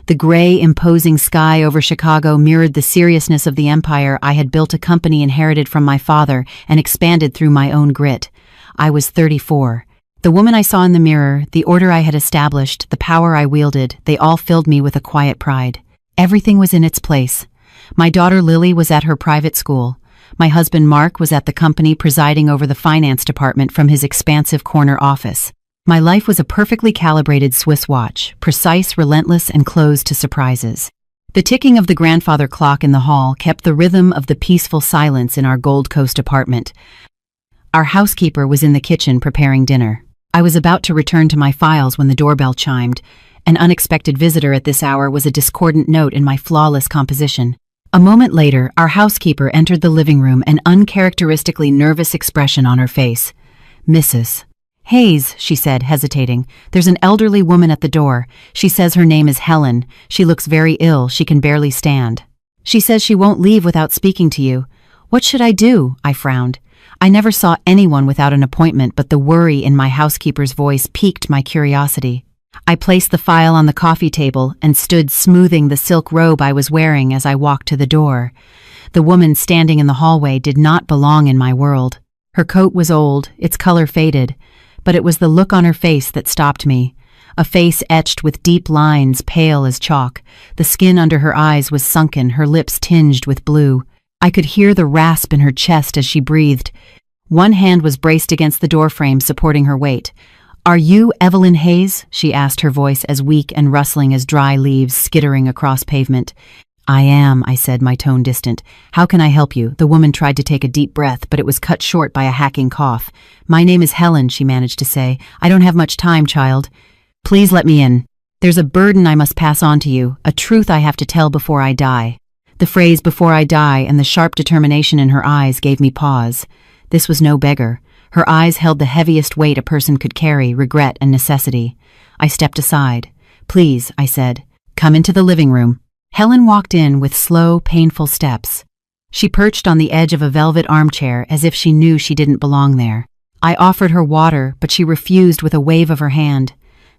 The gray, imposing sky over Chicago mirrored the seriousness of the empire I had built, a company inherited from my father and expanded through my own grit. I was 34. The woman I saw in the mirror, the order I had established, the power I wielded, they all filled me with a quiet pride. Everything was in its place. My daughter Lily was at her private school. My husband Mark was at the company, presiding over the finance department from his expansive corner office. My life was a perfectly calibrated Swiss watch, precise, relentless, and closed to surprises. The ticking of the grandfather clock in the hall kept the rhythm of the peaceful silence in our Gold Coast apartment. Our housekeeper was in the kitchen preparing dinner. I was about to return to my files when the doorbell chimed. An unexpected visitor at this hour was a discordant note in my flawless composition. A moment later, our housekeeper entered the living room, an uncharacteristically nervous expression on her face. "Mrs. Hayes," she said, hesitating. "There's an elderly woman at the door. She says her name is Helen. She looks very ill. She can barely stand. She says she won't leave without speaking to you." "What should I do?" I frowned. I never saw anyone without an appointment, but the worry in my housekeeper's voice piqued my curiosity. I placed the file on the coffee table and stood smoothing the silk robe I was wearing as I walked to the door. The woman standing in the hallway did not belong in my world. Her coat was old, its color faded, but it was the look on her face that stopped me. A face etched with deep lines, pale as chalk. The skin under her eyes was sunken, her lips tinged with blue. I could hear the rasp in her chest as she breathed. One hand was braced against the doorframe, supporting her weight. "Are you Evelyn Hayes?" she asked, her voice as weak and rustling as dry leaves skittering across pavement. "I am," I said, my tone distant. "How can I help you?" The woman tried to take a deep breath, but it was cut short by a hacking cough. "My name is Helen," she managed to say. "I don't have much time, child. Please let me in. There's a burden I must pass on to you, a truth I have to tell before I die." The phrase "before I die" and the sharp determination in her eyes gave me pause. This was no beggar. Her eyes held the heaviest weight a person could carry, regret and necessity. I stepped aside. "Please," I said, "come into the living room." Helen walked in with slow, painful steps. She perched on the edge of a velvet armchair as if she knew she didn't belong there. I offered her water, but she refused with a wave of her hand.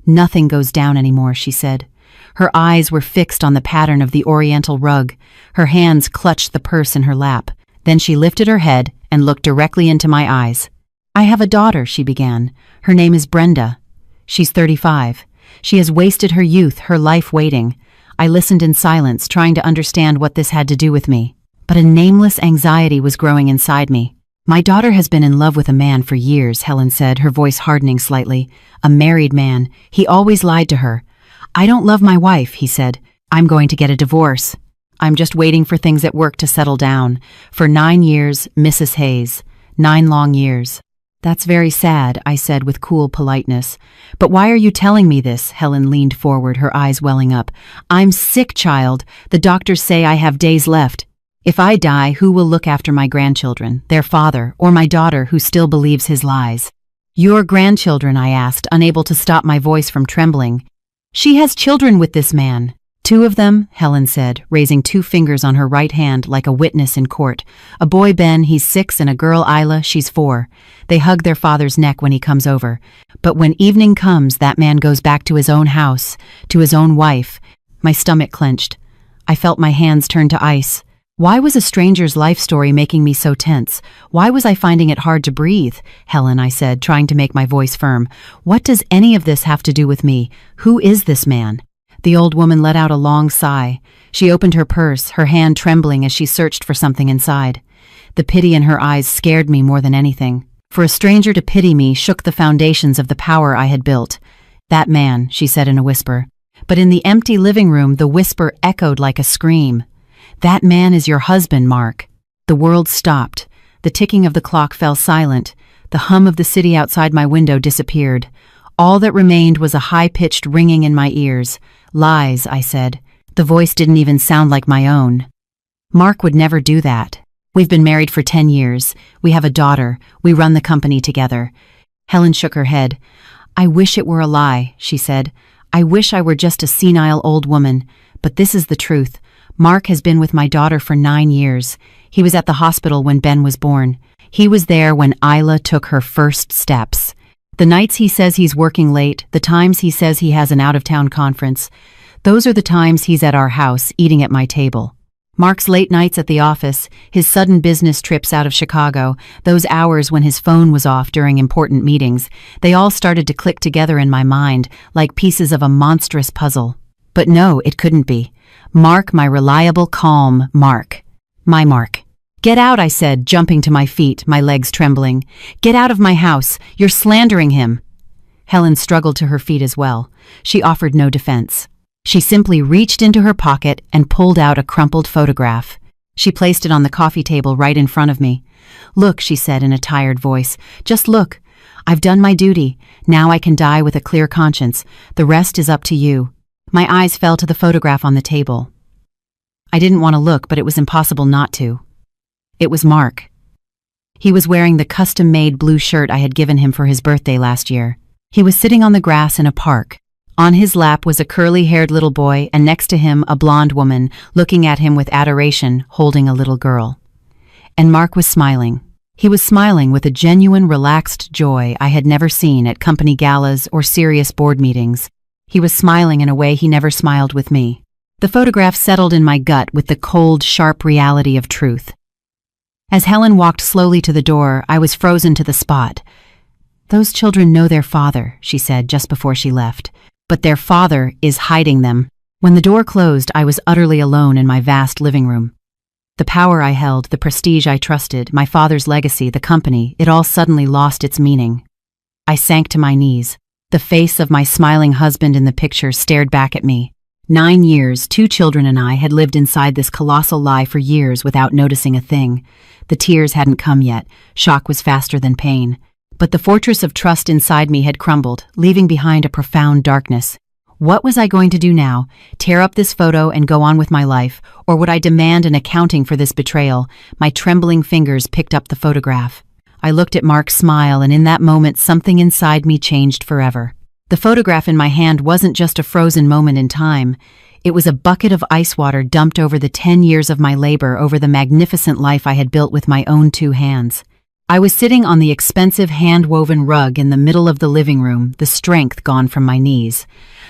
"Nothing goes down anymore," she said. Her eyes were fixed on the pattern of the oriental rug. Her hands clutched the purse in her lap. Then she lifted her head and looked directly into my eyes. "I have a daughter," she began. "Her name is Brenda. She's 35. She has wasted her youth, her life waiting." I listened in silence, trying to understand what this had to do with me. But a nameless anxiety was growing inside me. "My daughter has been in love with a man for years," Helen said, her voice hardening slightly. "A married man. He always lied to her." "I don't love my wife," he said. "I'm going to get a divorce. I'm just waiting for things at work to settle down. For 9 years, Mrs. Hayes. 9 long years." "That's very sad," I said with cool politeness. "But why are you telling me this?" Helen leaned forward, her eyes welling up. "I'm sick, child. The doctors say I have days left. If I die, who will look after my grandchildren, their father, or my daughter who still believes his lies?" "Your grandchildren?" I asked, unable to stop my voice from trembling. "She has children with this man." "2 of them," Helen said, raising 2 fingers on her right hand like a witness in court. "A boy, Ben, he's 6, and a girl, Isla, she's 4. They hug their father's neck when he comes over. But when evening comes, that man goes back to his own house, to his own wife." My stomach clenched. I felt my hands turn to ice. Why was a stranger's life story making me so tense? Why was I finding it hard to breathe? "Helen," I said, trying to make my voice firm, "what does any of this have to do with me? Who is this man?" The old woman let out a long sigh. She opened her purse, her hand trembling as she searched for something inside. The pity in her eyes scared me more than anything. For a stranger to pity me shook the foundations of the power I had built. "That man," she said in a whisper. But in the empty living room, the whisper echoed like a scream. "That man is your husband, Mark." The world stopped. The ticking of the clock fell silent. The hum of the city outside my window disappeared. All that remained was a high-pitched ringing in my ears. "Lies," I said. The voice didn't even sound like my own. "Mark would never do that. We've been married for 10 years. We have a daughter. We run the company together." Helen shook her head. "I wish it were a lie," she said. "I wish I were just a senile old woman. But this is the truth. Mark has been with my daughter for 9 years. He was at the hospital when Ben was born. He was there when Isla took her first steps. The nights he says he's working late, the times he says he has an out-of-town conference, Those are the times he's at our house, eating at my table. Mark's late nights at the office, his sudden business trips out of Chicago, those hours when his phone was off during important meetings, they all started to click together in my mind like pieces of a monstrous puzzle. But no, it couldn't be. Mark, my reliable, calm Mark. My Mark. "Get out," I said, jumping to my feet, my legs trembling. "Get out of my house. You're slandering him." Helen struggled to her feet as well. She offered no defense. She simply reached into her pocket and pulled out a crumpled photograph. She placed it on the coffee table right in front of me. "Look," she said in a tired voice. "Just look. I've done my duty. Now I can die with a clear conscience. The rest is up to you." My eyes fell to the photograph on the table. I didn't want to look, but it was impossible not to. It was Mark. He was wearing the custom-made blue shirt I had given him for his birthday last year. He was sitting on the grass in a park. On his lap was a curly-haired little boy, and next to him a blonde woman, looking at him with adoration, holding a little girl. And Mark was smiling. He was smiling with a genuine, relaxed joy I had never seen at company galas or serious board meetings. He was smiling in a way he never smiled with me. The photograph settled in my gut with the cold, sharp reality of truth. As Helen walked slowly to the door, I was frozen to the spot. "Those children know their father," she said just before she left. "But their father is hiding them." When the door closed, I was utterly alone in my vast living room. The power I held, the prestige I trusted, my father's legacy, the company, it all suddenly lost its meaning. I sank to my knees. The face of my smiling husband in the picture stared back at me. 9 years, 2 children and I had lived inside this colossal lie for years without noticing a thing. The tears hadn't come yet. Shock was faster than pain. But the fortress of trust inside me had crumbled, leaving behind a profound darkness. What was I going to do now? Tear up this photo and go on with my life? Or would I demand an accounting for this betrayal? My trembling fingers picked up the photograph. I looked at Mark's smile, and in that moment something inside me changed forever. The photograph in my hand wasn't just a frozen moment in time. It was a bucket of ice water dumped over the 10 years of my labor, over the magnificent life I had built with my own 2 hands. I was sitting on the expensive hand-woven rug in the middle of the living room, the strength gone from my knees.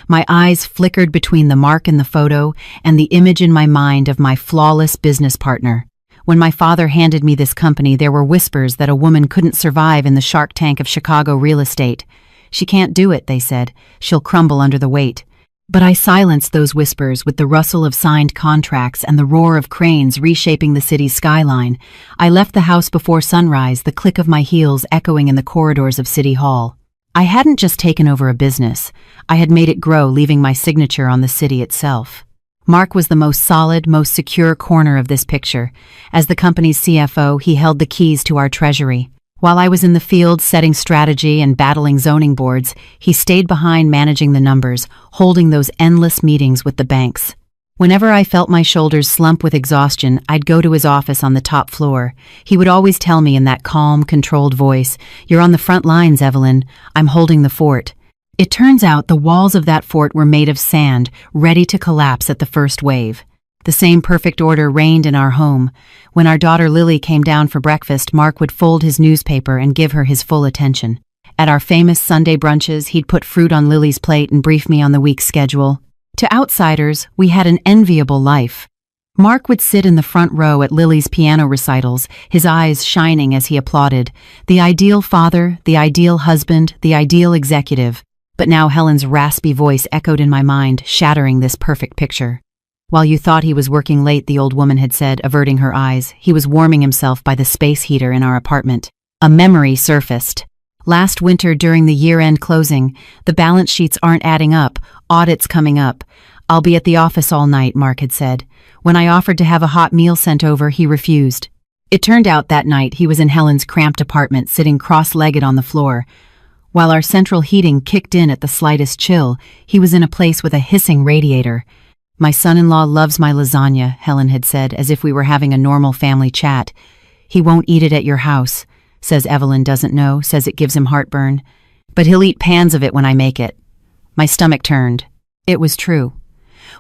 My eyes flickered between the mark in the photo and the image in my mind of my flawless business partner. When my father handed me this company, there were whispers that a woman couldn't survive in the shark tank of Chicago real estate. "She can't do it," they said. "She'll crumble under the weight." But I silenced those whispers with the rustle of signed contracts and the roar of cranes reshaping the city's skyline. I left the house before sunrise, the click of my heels echoing in the corridors of City Hall. I hadn't just taken over a business. I had made it grow, leaving my signature on the city itself. Mark was the most solid, most secure corner of this picture. As the company's CFO, he held the keys to our treasury. While I was in the field setting strategy and battling zoning boards, he stayed behind managing the numbers, holding those endless meetings with the banks. Whenever I felt my shoulders slump with exhaustion, I'd go to his office on the top floor. He would always tell me in that calm, controlled voice, "You're on the front lines, Evelyn. I'm holding the fort." It turns out the walls of that fort were made of sand, ready to collapse at the first wave. The same perfect order reigned in our home. When our daughter Lily came down for breakfast, Mark would fold his newspaper and give her his full attention. At our famous Sunday brunches, he'd put fruit on Lily's plate and brief me on the week's schedule. To outsiders, we had an enviable life. Mark would sit in the front row at Lily's piano recitals, his eyes shining as he applauded. The ideal father, the ideal husband, the ideal executive. But now Helen's raspy voice echoed in my mind, shattering this perfect picture. "While you thought he was working late," the old woman had said, averting her eyes, "he was warming himself by the space heater in our apartment." A memory surfaced. Last winter during the year-end closing, "The balance sheets aren't adding up, audit's coming up. I'll be at the office all night," Mark had said. When I offered to have a hot meal sent over, he refused. It turned out that night he was in Helen's cramped apartment, sitting cross-legged on the floor. While our central heating kicked in at the slightest chill, he was in a place with a hissing radiator. "My son-in-law loves my lasagna," Helen had said, as if we were having a normal family chat. "He won't eat it at your house. Says Evelyn doesn't know, says it gives him heartburn. But he'll eat pans of it when I make it." My stomach turned. It was true.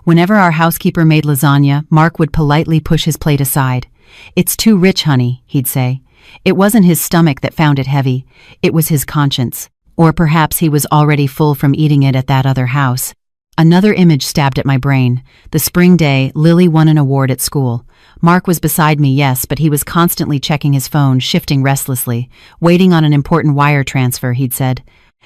Whenever our housekeeper made lasagna, Mark would politely push his plate aside. "It's too rich, honey," he'd say. It wasn't his stomach that found it heavy. It was his conscience. Or perhaps he was already full from eating it at that other house. Another image stabbed at my brain. The spring day, Lily won an award at school. Mark was beside me, yes, but he was constantly checking his phone, shifting restlessly. Waiting on an important wire transfer, he'd said.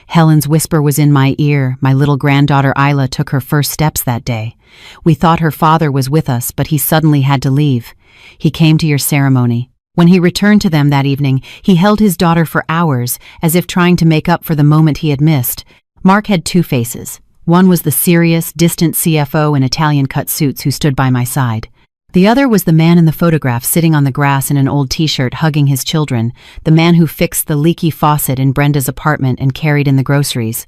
Helen's whisper was in my ear. My little granddaughter Isla took her first steps that day. We thought her father was with us, but he suddenly had to leave. He came to your ceremony. When he returned to them that evening, he held his daughter for hours, as if trying to make up for the moment he had missed. Mark had two faces. One was the serious, distant CFO in Italian-cut suits who stood by my side. The other was the man in the photograph sitting on the grass in an old t-shirt hugging his children, the man who fixed the leaky faucet in Brenda's apartment and carried in the groceries.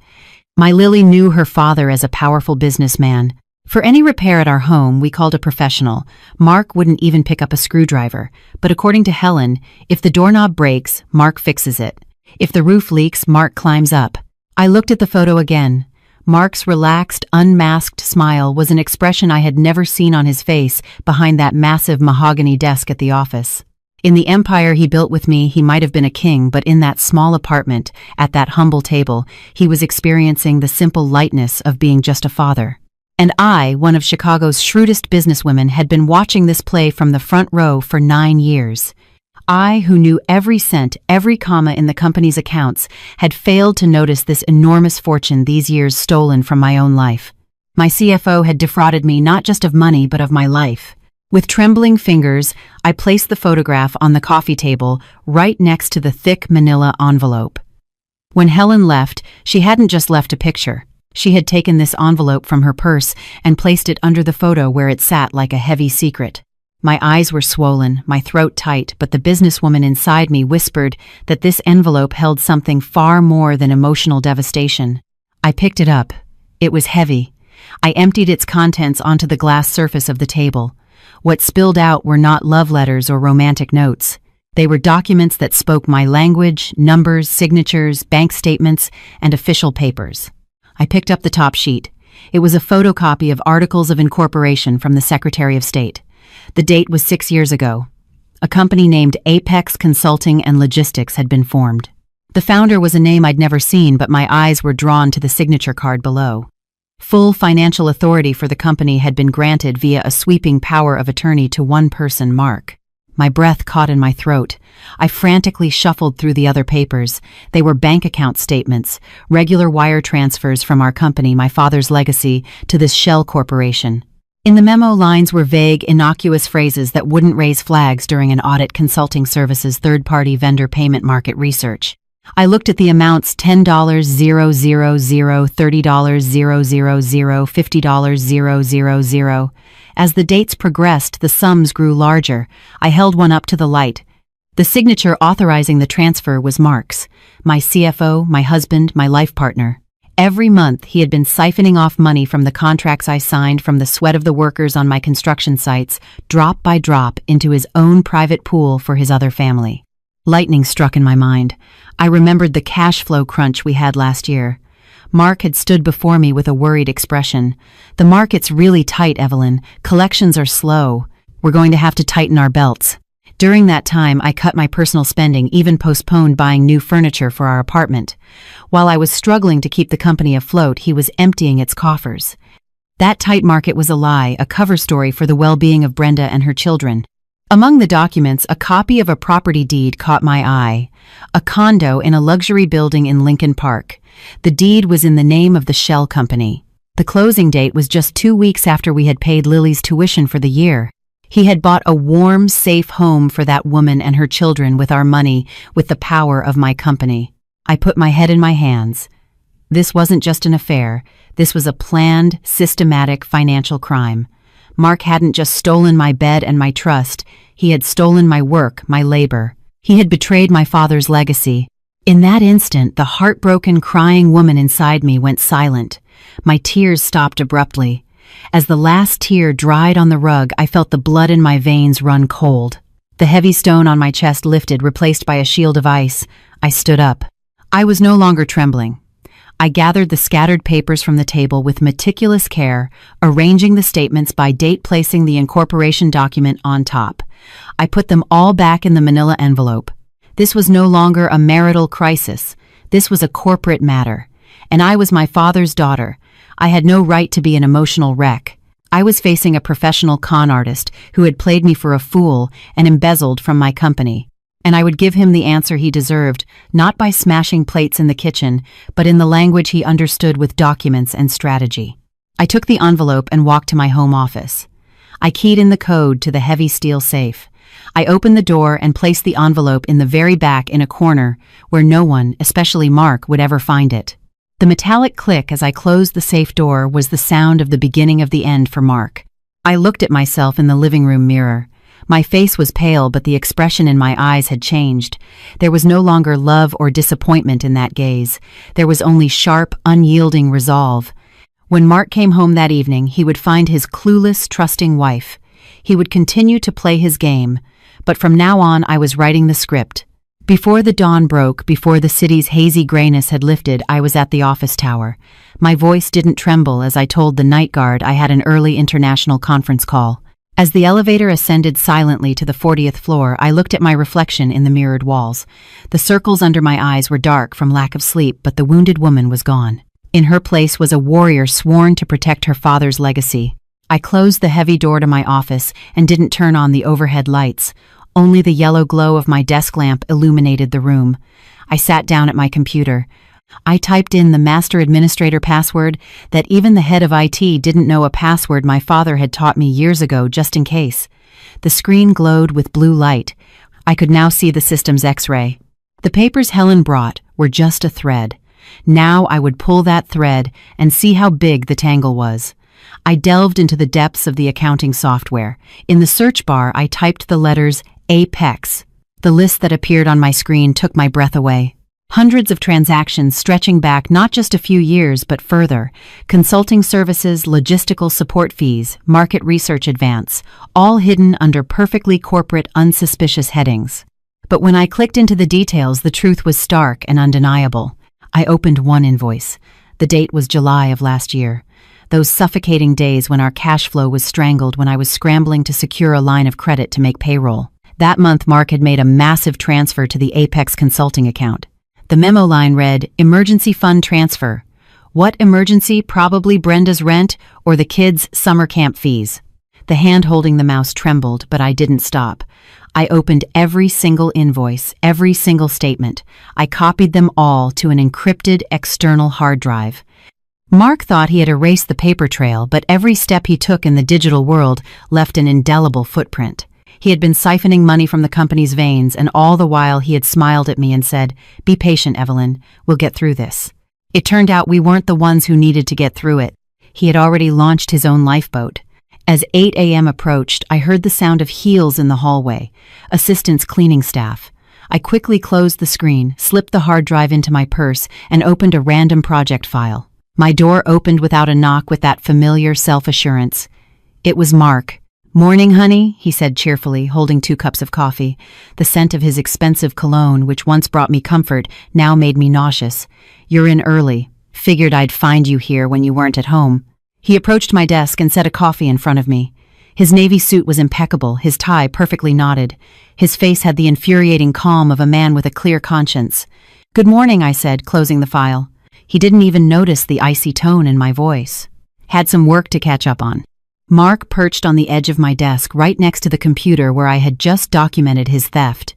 My Lily knew her father as a powerful businessman. For any repair at our home, we called a professional. Mark wouldn't even pick up a screwdriver. But according to Helen, if the doorknob breaks, Mark fixes it. If the roof leaks, Mark climbs up. I looked at the photo again. Mark's relaxed, unmasked smile was an expression I had never seen on his face behind that massive mahogany desk at the office. In the empire he built with me, he might have been a king, but in that small apartment, at that humble table, he was experiencing the simple lightness of being just a father. And I, one of Chicago's shrewdest businesswomen, had been watching this play from the front row for 9 years. I, who knew every cent, every comma in the company's accounts, had failed to notice this enormous fortune these years stolen from my own life. My CFO had defrauded me not just of money but of my life. With trembling fingers, I placed the photograph on the coffee table right next to the thick manila envelope. When Helen left, she hadn't just left a picture. She had taken this envelope from her purse and placed it under the photo where it sat like a heavy secret. My eyes were swollen, my throat tight, but the businesswoman inside me whispered that this envelope held something far more than emotional devastation. I picked it up. It was heavy. I emptied its contents onto the glass surface of the table. What spilled out were not love letters or romantic notes. They were documents that spoke my language, numbers, signatures, bank statements, and official papers. I picked up the top sheet. It was a photocopy of Articles of Incorporation from the Secretary of State. The date was 6 years ago. A company named Apex Consulting and Logistics had been formed. The founder was a name I'd never seen, but my eyes were drawn to the signature card below. Full financial authority for the company had been granted via a sweeping power of attorney to one person, Mark. My breath caught in my throat. I frantically shuffled through the other papers. They were bank account statements, regular wire transfers from our company, my father's legacy, to this shell corporation. In the memo, lines were vague, innocuous phrases that wouldn't raise flags during an audit. Consulting services, third-party vendor payment, market research. I looked at the amounts: $10,000, $30,000, $50,000. As the dates progressed, the sums grew larger. I held one up to the light. The signature authorizing the transfer was Mark's, my CFO, my husband, my life partner. Every month, he had been siphoning off money from the contracts I signed, from the sweat of the workers on my construction sites, drop by drop, into his own private pool for his other family. Lightning struck in my mind. I remembered the cash flow crunch we had last year. Mark had stood before me with a worried expression. "The market's really tight, Evelyn. Collections are slow. We're going to have to tighten our belts." During that time, I cut my personal spending, even postponed buying new furniture for our apartment. While I was struggling to keep the company afloat, he was emptying its coffers. That tight market was a lie, a cover story for the well-being of Brenda and her children. Among the documents, a copy of a property deed caught my eye. A condo in a luxury building in Lincoln Park. The deed was in the name of the shell company. The closing date was just 2 weeks after we had paid Lily's tuition for the year. He had bought a warm, safe home for that woman and her children with our money, with the power of my company. I put my head in my hands. This wasn't just an affair. This was a planned, systematic financial crime. Mark hadn't just stolen my bed and my trust. He had stolen my work, my labor. He had betrayed my father's legacy. In that instant, the heartbroken, crying woman inside me went silent. My tears stopped abruptly. As the last tear dried on the rug, I felt the blood in my veins run cold. The heavy stone on my chest lifted, replaced by a shield of ice. I stood up. I was no longer trembling. I gathered the scattered papers from the table with meticulous care, arranging the statements by date, placing the incorporation document on top. I put them all back in the manila envelope. This was no longer a marital crisis. This was a corporate matter. And I was my father's daughter. I had no right to be an emotional wreck. I was facing a professional con artist who had played me for a fool and embezzled from my company. And I would give him the answer he deserved, not by smashing plates in the kitchen, but in the language he understood with documents and strategy. I took the envelope and walked to my home office. I keyed in the code to the heavy steel safe. I opened the door and placed the envelope in the very back in a corner where no one, especially Mark, would ever find it. The metallic click as I closed the safe door was the sound of the beginning of the end for Mark. I looked at myself in the living room mirror. My face was pale, but the expression in my eyes had changed. There was no longer love or disappointment in that gaze. There was only sharp, unyielding resolve. When Mark came home that evening, he would find his clueless, trusting wife. He would continue to play his game, but from now on I was writing the script. Before the dawn broke, before the city's hazy grayness had lifted, I was at the office tower. My voice didn't tremble as I told the night guard I had an early international conference call. As the elevator ascended silently to the 40th floor, I looked at my reflection in the mirrored walls. The circles under my eyes were dark from lack of sleep, but the wounded woman was gone. In her place was a warrior sworn to protect her father's legacy. I closed the heavy door to my office and didn't turn on the overhead lights. Only the yellow glow of my desk lamp illuminated the room. I sat down at my computer. I typed in the master administrator password that even the head of IT didn't know, a password my father had taught me years ago just in case. The screen glowed with blue light. I could now see the system's X-ray. The papers Helen brought were just a thread. Now I would pull that thread and see how big the tangle was. I delved into the depths of the accounting software. In the search bar, I typed the letters Apex. The list that appeared on my screen took my breath away. Hundreds of transactions stretching back not just a few years but further. Consulting services, logistical support fees, market research advance, all hidden under perfectly corporate, unsuspicious headings. But when I clicked into the details, the truth was stark and undeniable. I opened one invoice. The date was July of last year. Those suffocating days when our cash flow was strangled, when I was scrambling to secure a line of credit to make payroll. That month, Mark had made a massive transfer to the Apex Consulting account. The memo line read, "Emergency fund transfer." What emergency? Probably Brenda's rent or the kids' summer camp fees. The hand holding the mouse trembled, but I didn't stop. I opened every single invoice, every single statement. I copied them all to an encrypted external hard drive. Mark thought he had erased the paper trail, but every step he took in the digital world left an indelible footprint. He had been siphoning money from the company's veins, and all the while he had smiled at me and said, "Be patient, Evelyn. We'll get through this." It turned out we weren't the ones who needed to get through it. He had already launched his own lifeboat. As 8 a.m. approached, I heard the sound of heels in the hallway. Assistants cleaning staff. I quickly closed the screen, slipped the hard drive into my purse, and opened a random project file. My door opened without a knock with that familiar self-assurance. It was Mark. "Morning, honey," he said cheerfully, holding 2 cups of coffee. The scent of his expensive cologne, which once brought me comfort, now made me nauseous. "You're in early. Figured I'd find you here when you weren't at home." He approached my desk and set a coffee in front of me. His navy suit was impeccable, his tie perfectly knotted. His face had the infuriating calm of a man with a clear conscience. "Good morning," I said, closing the file. He didn't even notice the icy tone in my voice. "Had some work to catch up on." Mark perched on the edge of my desk right next to the computer where I had just documented his theft.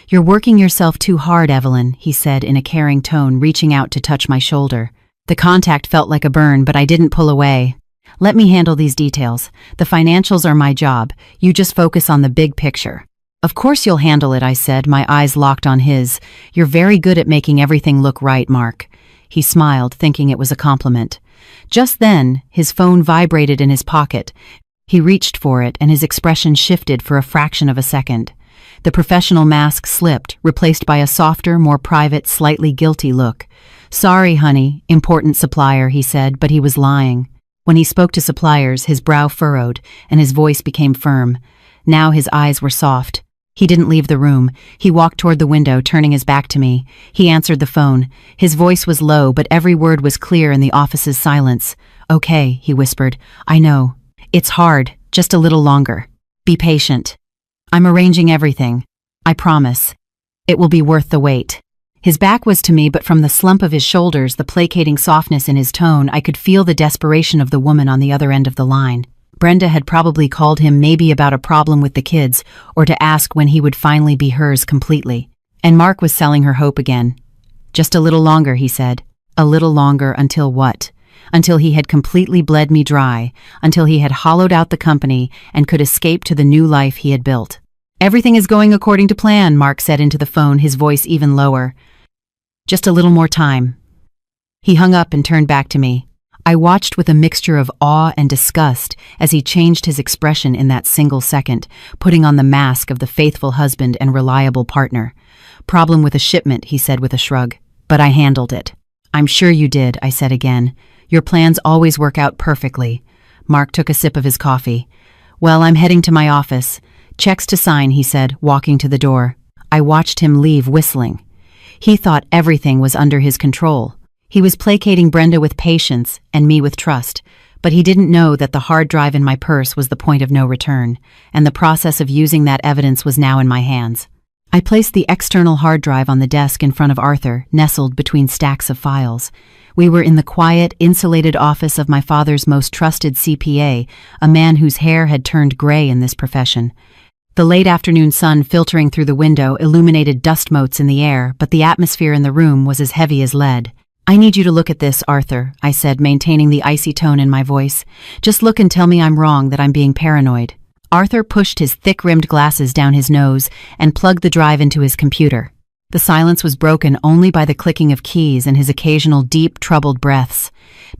"You're working yourself too hard, Evelyn," he said in a caring tone, reaching out to touch my shoulder. The contact felt like a burn, but I didn't pull away. "Let me handle these details. The financials are my job. You just focus on the big picture." "Of course you'll handle it," I said, my eyes locked on his. "You're very good at making everything look right, Mark." He smiled, thinking it was a compliment. Just then, his phone vibrated in his pocket. He reached for it, and his expression shifted for a fraction of a second. The professional mask slipped, replaced by a softer, more private, slightly guilty look. "Sorry, honey, important supplier," he said, but he was lying. When he spoke to suppliers, his brow furrowed, and his voice became firm. Now his eyes were soft. He didn't leave the room. He walked toward the window, turning his back to me. He answered the phone. His voice was low, but every word was clear in the office's silence. "Okay," he whispered. "I know. It's hard. Just a little longer. Be patient. I'm arranging everything. I promise. It will be worth the wait." His back was to me, but from the slump of his shoulders, the placating softness in his tone, I could feel the desperation of the woman on the other end of the line. Brenda had probably called him, maybe about a problem with the kids, or to ask when he would finally be hers completely. And Mark was selling her hope again. Just a little longer, he said. A little longer until what? Until he had completely bled me dry, until he had hollowed out the company and could escape to the new life he had built. Everything is going according to plan, Mark said into the phone, his voice even lower. Just a little more time. He hung up and turned back to me. I watched with a mixture of awe and disgust as he changed his expression in that single second, putting on the mask of the faithful husband and reliable partner. Problem with a shipment, he said with a shrug. But I handled it. I'm sure you did, I said again. Your plans always work out perfectly. Mark took a sip of his coffee. Well, I'm heading to my office. Checks to sign, he said, walking to the door. I watched him leave, whistling. He thought everything was under his control. He was placating Brenda with patience and me with trust, but he didn't know that the hard drive in my purse was the point of no return, and the process of using that evidence was now in my hands. I placed the external hard drive on the desk in front of Arthur, nestled between stacks of files. We were in the quiet, insulated office of my father's most trusted CPA, a man whose hair had turned gray in this profession. The late afternoon sun filtering through the window illuminated dust motes in the air, but the atmosphere in the room was as heavy as lead. I need you to look at this, Arthur, I said, maintaining the icy tone in my voice. Just look and tell me I'm wrong, that I'm being paranoid. Arthur pushed his thick-rimmed glasses down his nose and plugged the drive into his computer. The silence was broken only by the clicking of keys and his occasional deep, troubled breaths.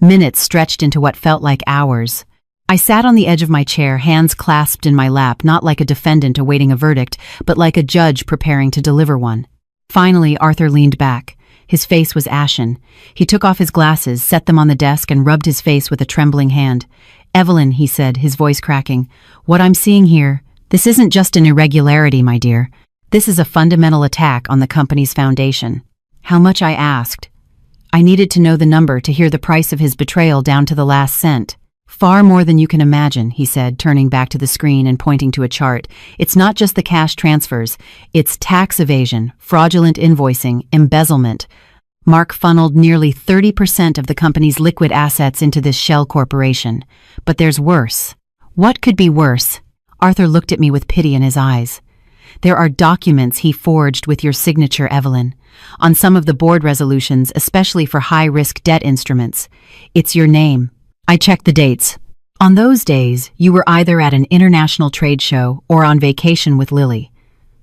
Minutes stretched into what felt like hours. I sat on the edge of my chair, hands clasped in my lap, not like a defendant awaiting a verdict, but like a judge preparing to deliver one. Finally, Arthur leaned back. His face was ashen. He took off his glasses, set them on the desk, and rubbed his face with a trembling hand. Evelyn, he said, his voice cracking, what I'm seeing here, this isn't just an irregularity, my dear. This is a fundamental attack on the company's foundation. How much, I asked. I needed to know the number to hear the price of his betrayal down to the last cent. Far more than you can imagine, he said, turning back to the screen and pointing to a chart. It's not just the cash transfers. It's tax evasion, fraudulent invoicing, embezzlement. Mark funneled nearly 30% of the company's liquid assets into this shell corporation. But there's worse. What could be worse? Arthur looked at me with pity in his eyes. There are documents he forged with your signature, Evelyn, on some of the board resolutions, especially for high-risk debt instruments. It's your name. I checked the dates. On those days, you were either at an international trade show or on vacation with Lily.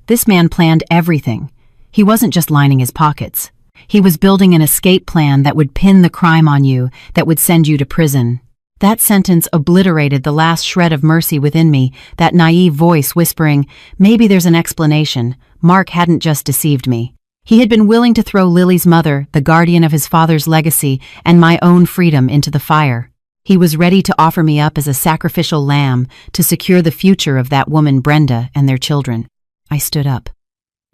This man planned everything. He wasn't just lining his pockets. He was building an escape plan that would pin the crime on you, that would send you to prison. That sentence obliterated the last shred of mercy within me, that naive voice whispering, maybe there's an explanation. Mark hadn't just deceived me. He had been willing to throw Lily's mother, the guardian of his father's legacy, and my own freedom into the fire. He was ready to offer me up as a sacrificial lamb to secure the future of that woman, Brenda, and their children. I stood up.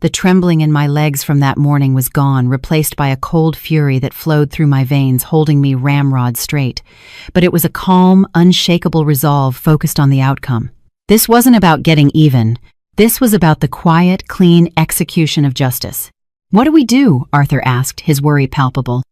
The trembling in my legs from that morning was gone, replaced by a cold fury that flowed through my veins, holding me ramrod straight. But it was a calm, unshakable resolve focused on the outcome. This wasn't about getting even. This was about the quiet, clean execution of justice. What do we do? Arthur asked, his worry palpable.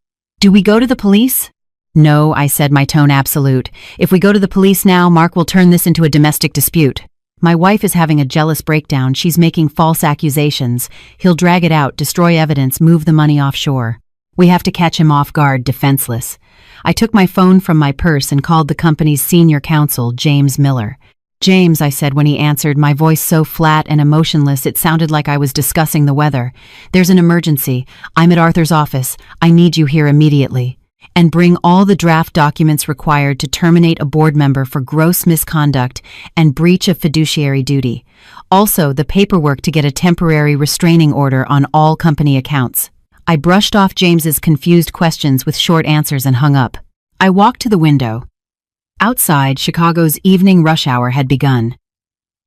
Do we go to the police? No, I said, my tone absolute. If we go to the police now, Mark will turn this into a domestic dispute. My wife is having a jealous breakdown. She's making false accusations. He'll drag it out, destroy evidence, move the money offshore. We have to catch him off guard, defenseless. I took my phone from my purse and called the company's senior counsel, James Miller. James, I said when he answered, my voice so flat and emotionless it sounded like I was discussing the weather. There's an emergency. I'm at Arthur's office. I need you here immediately. And bring all the draft documents required to terminate a board member for gross misconduct and breach of fiduciary duty. Also, the paperwork to get a temporary restraining order on all company accounts. I brushed off James's confused questions with short answers and hung up. I walked to the window. Outside, Chicago's evening rush hour had begun.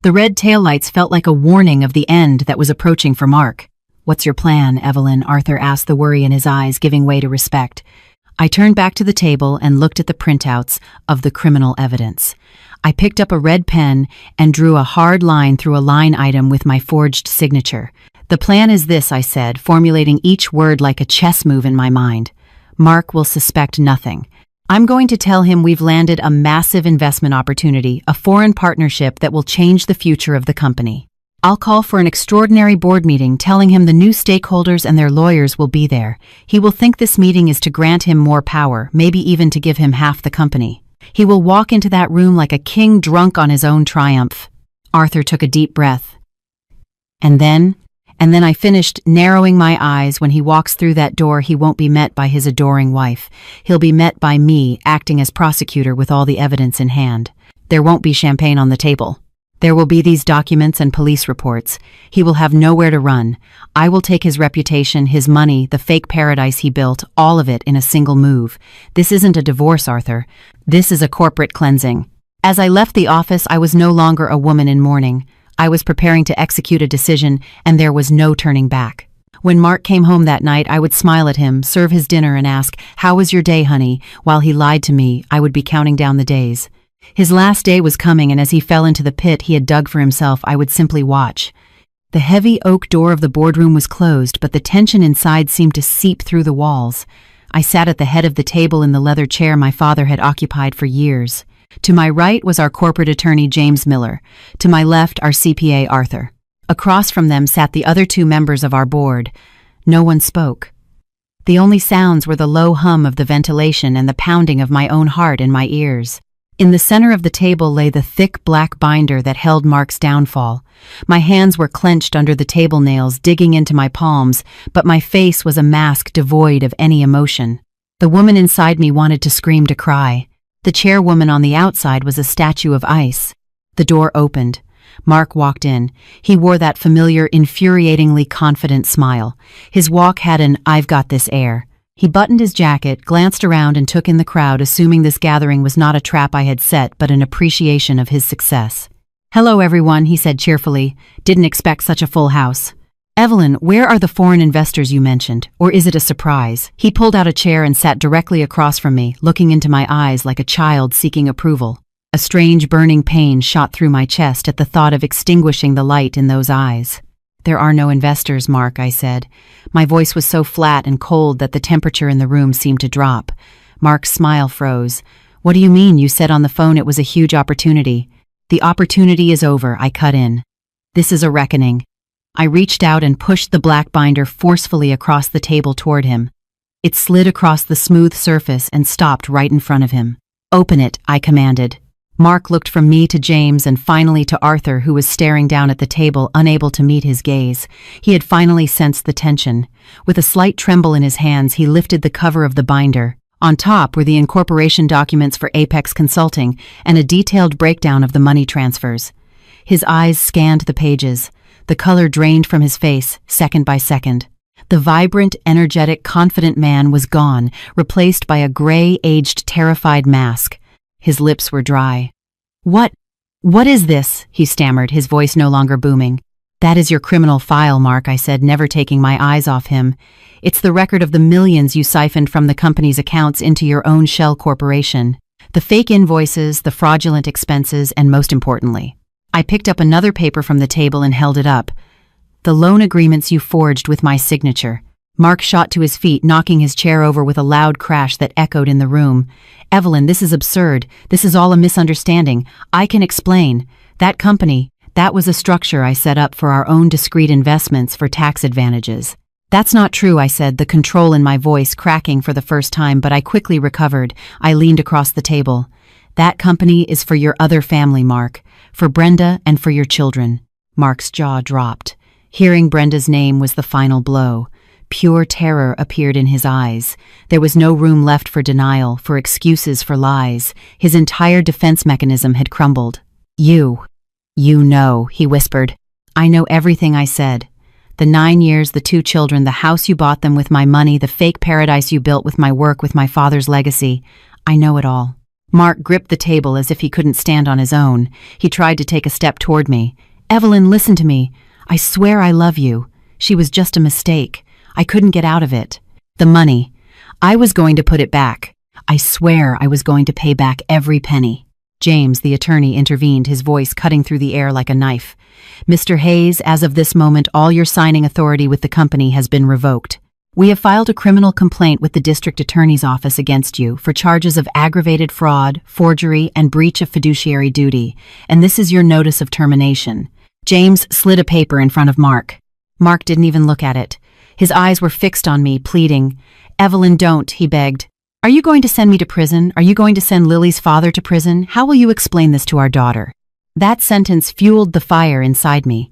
The red taillights felt like a warning of the end that was approaching for Mark. What's your plan, Evelyn? Arthur asked, the worry in his eyes giving way to respect. I turned back to the table and looked at the printouts of the criminal evidence. I picked up a red pen and drew a hard line through a line item with my forged signature. "The plan is this," I said, formulating each word like a chess move in my mind. "Mark will suspect nothing. I'm going to tell him we've landed a massive investment opportunity, a foreign partnership that will change the future of the company. I'll call for an extraordinary board meeting telling him the new stakeholders and their lawyers will be there. He will think this meeting is to grant him more power, maybe even to give him half the company. He will walk into that room like a king drunk on his own triumph." Arthur took a deep breath. And then I finished, narrowing my eyes. "When he walks through that door, he won't be met by his adoring wife. He'll be met by me, acting as prosecutor with all the evidence in hand. There won't be champagne on the table. There will be these documents and police reports. He will have nowhere to run. I will take his reputation, his money, the fake paradise he built, all of it in a single move. This isn't a divorce, Arthur. This is a corporate cleansing." As I left the office, I was no longer a woman in mourning. I was preparing to execute a decision, and there was no turning back. When Mark came home that night, I would smile at him, serve his dinner, and ask, "How was your day, honey?" While he lied to me, I would be counting down the days. His last day was coming, and as he fell into the pit he had dug for himself, I would simply watch. The heavy oak door of the boardroom was closed, but the tension inside seemed to seep through the walls. I sat at the head of the table in the leather chair my father had occupied for years. To my right was our corporate attorney, James Miller. To my left, our CPA, Arthur. Across from them sat the other two members of our board. No one spoke. The only sounds were the low hum of the ventilation and the pounding of my own heart in my ears. In the center of the table lay the thick black binder that held Mark's downfall. My hands were clenched under the table nails, digging into my palms, but my face was a mask devoid of any emotion. The woman inside me wanted to scream, to cry. The chairwoman on the outside was a statue of ice. The door opened. Mark walked in. He wore that familiar, infuriatingly confident smile. His walk had an "I've got this" air. He buttoned his jacket, glanced around, and took in the crowd, assuming this gathering was not a trap I had set, but an appreciation of his success. "Hello, everyone," he said cheerfully. "Didn't expect such a full house. Evelyn, where are the foreign investors you mentioned? Or is it a surprise?" He pulled out a chair and sat directly across from me, looking into my eyes like a child seeking approval. A strange burning pain shot through my chest at the thought of extinguishing the light in those eyes. "There are no investors, Mark," I said. My voice was so flat and cold that the temperature in the room seemed to drop. Mark's smile froze. "What do you mean? You said on the phone it was a huge opportunity." "The opportunity is over," I cut in. "This is a reckoning." I reached out and pushed the black binder forcefully across the table toward him. It slid across the smooth surface and stopped right in front of him. "Open it," I commanded. Mark looked from me to James and finally to Arthur, who was staring down at the table, unable to meet his gaze. He had finally sensed the tension. With a slight tremble in his hands, he lifted the cover of the binder. On top were the incorporation documents for Apex Consulting and a detailed breakdown of the money transfers. His eyes scanned the pages. The color drained from his face, second by second. The vibrant, energetic, confident man was gone, replaced by a gray, aged, terrified mask. His lips were dry. What is this?" he stammered, his voice no longer booming. "That is your criminal file, Mark," I said, never taking my eyes off him. "It's the record of the millions you siphoned from the company's accounts into your own shell corporation. The fake invoices, the fraudulent expenses, and most importantly." I picked up another paper from the table and held it up. "The loan agreements you forged with my signature." Mark shot to his feet, knocking his chair over with a loud crash that echoed in the room. "Evelyn, this is absurd. This is all a misunderstanding. I can explain. That company, that was a structure I set up for our own discrete investments for tax advantages." "That's not true," I said, the control in my voice cracking for the first time, but I quickly recovered. I leaned across the table. "That company is for your other family, Mark. For Brenda and for your children." Mark's jaw dropped. Hearing Brenda's name was the final blow. Pure terror appeared in his eyes. There was no room left for denial, for excuses, for lies. His entire defense mechanism had crumbled. You know," he whispered. "I know everything," I said. "The 9 years, the 2 children, the house you bought them with my money, the fake paradise you built with my work, with my father's legacy. I know it all." Mark gripped the table as if he couldn't stand on his own. He tried to take a step toward me. "Evelyn, listen to me. I swear I love you. She was just a mistake. I couldn't get out of it. The money. I was going to put it back. I swear I was going to pay back every penny." James, the attorney, intervened, his voice cutting through the air like a knife. Mr. Hayes, as of this moment, all your signing authority with the company has been revoked. We have filed a criminal complaint with the district attorney's office against you for charges of aggravated fraud, forgery, and breach of fiduciary duty, and this is your notice of termination. James slid a paper in front of Mark. Mark didn't even look at it. His eyes were fixed on me, pleading. "Evelyn, don't," he begged. "Are you going to send me to prison? Are you going to send Lily's father to prison? How will you explain this to our daughter?" That sentence fueled the fire inside me.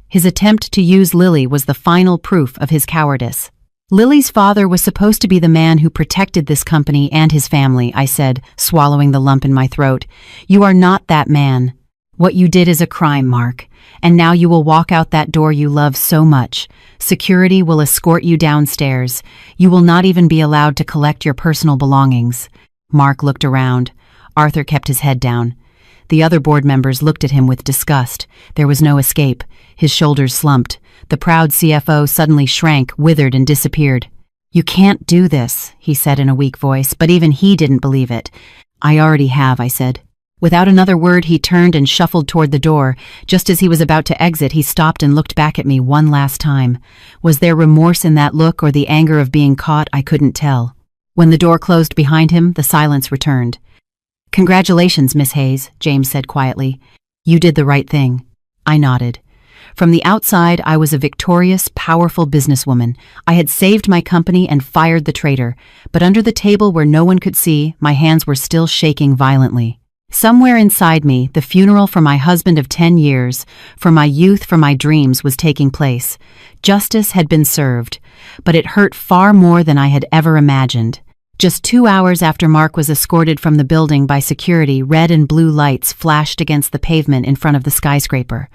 His attempt to use Lily was the final proof of his cowardice. Lily's father was supposed to be the man who protected this company and his family, I said, swallowing the lump in my throat. You are not that man. What you did is a crime, Mark. And now you will walk out that door you love so much. Security will escort you downstairs. You will not even be allowed to collect your personal belongings. Mark looked around. Arthur kept his head down. The other board members looked at him with disgust. There was no escape. His shoulders slumped. The proud CFO suddenly shrank, withered, and disappeared. "You can't do this," he said in a weak voice, but even he didn't believe it. "I already have," I said. Without another word, he turned and shuffled toward the door. Just as he was about to exit, he stopped and looked back at me one last time. Was there remorse in that look or the anger of being caught? I couldn't tell. When the door closed behind him, the silence returned. "Congratulations, Miss Hayes," James said quietly. "You did the right thing." I nodded. From the outside, I was a victorious, powerful businesswoman. I had saved my company and fired the traitor, but under the table where no one could see, my hands were still shaking violently. Somewhere inside me, the funeral for my husband of 10 years, for my youth, for my dreams, was taking place. Justice had been served, but it hurt far more than I had ever imagined. Just 2 hours after Mark was escorted from the building by security, red and blue lights flashed against the pavement in front of the skyscraper.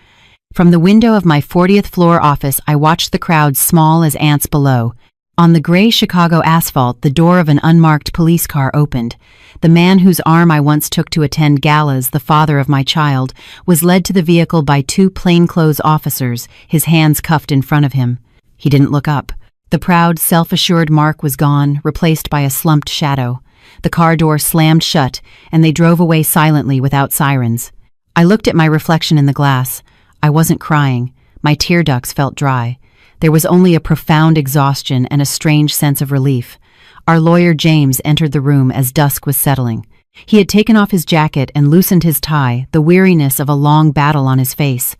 From the window of my 40th floor office, I watched the crowd small as ants below. On the gray Chicago asphalt, the door of an unmarked police car opened. The man whose arm I once took to attend galas, the father of my child, was led to the vehicle by 2 plainclothes officers, his hands cuffed in front of him. He didn't look up. The proud, self-assured Mark was gone, replaced by a slumped shadow. The car door slammed shut, and they drove away silently without sirens. I looked at my reflection in the glass. I wasn't crying. My tear ducts felt dry. There was only a profound exhaustion and a strange sense of relief. Our lawyer James entered the room as dusk was settling. He had taken off his jacket and loosened his tie, the weariness of a long battle on his face.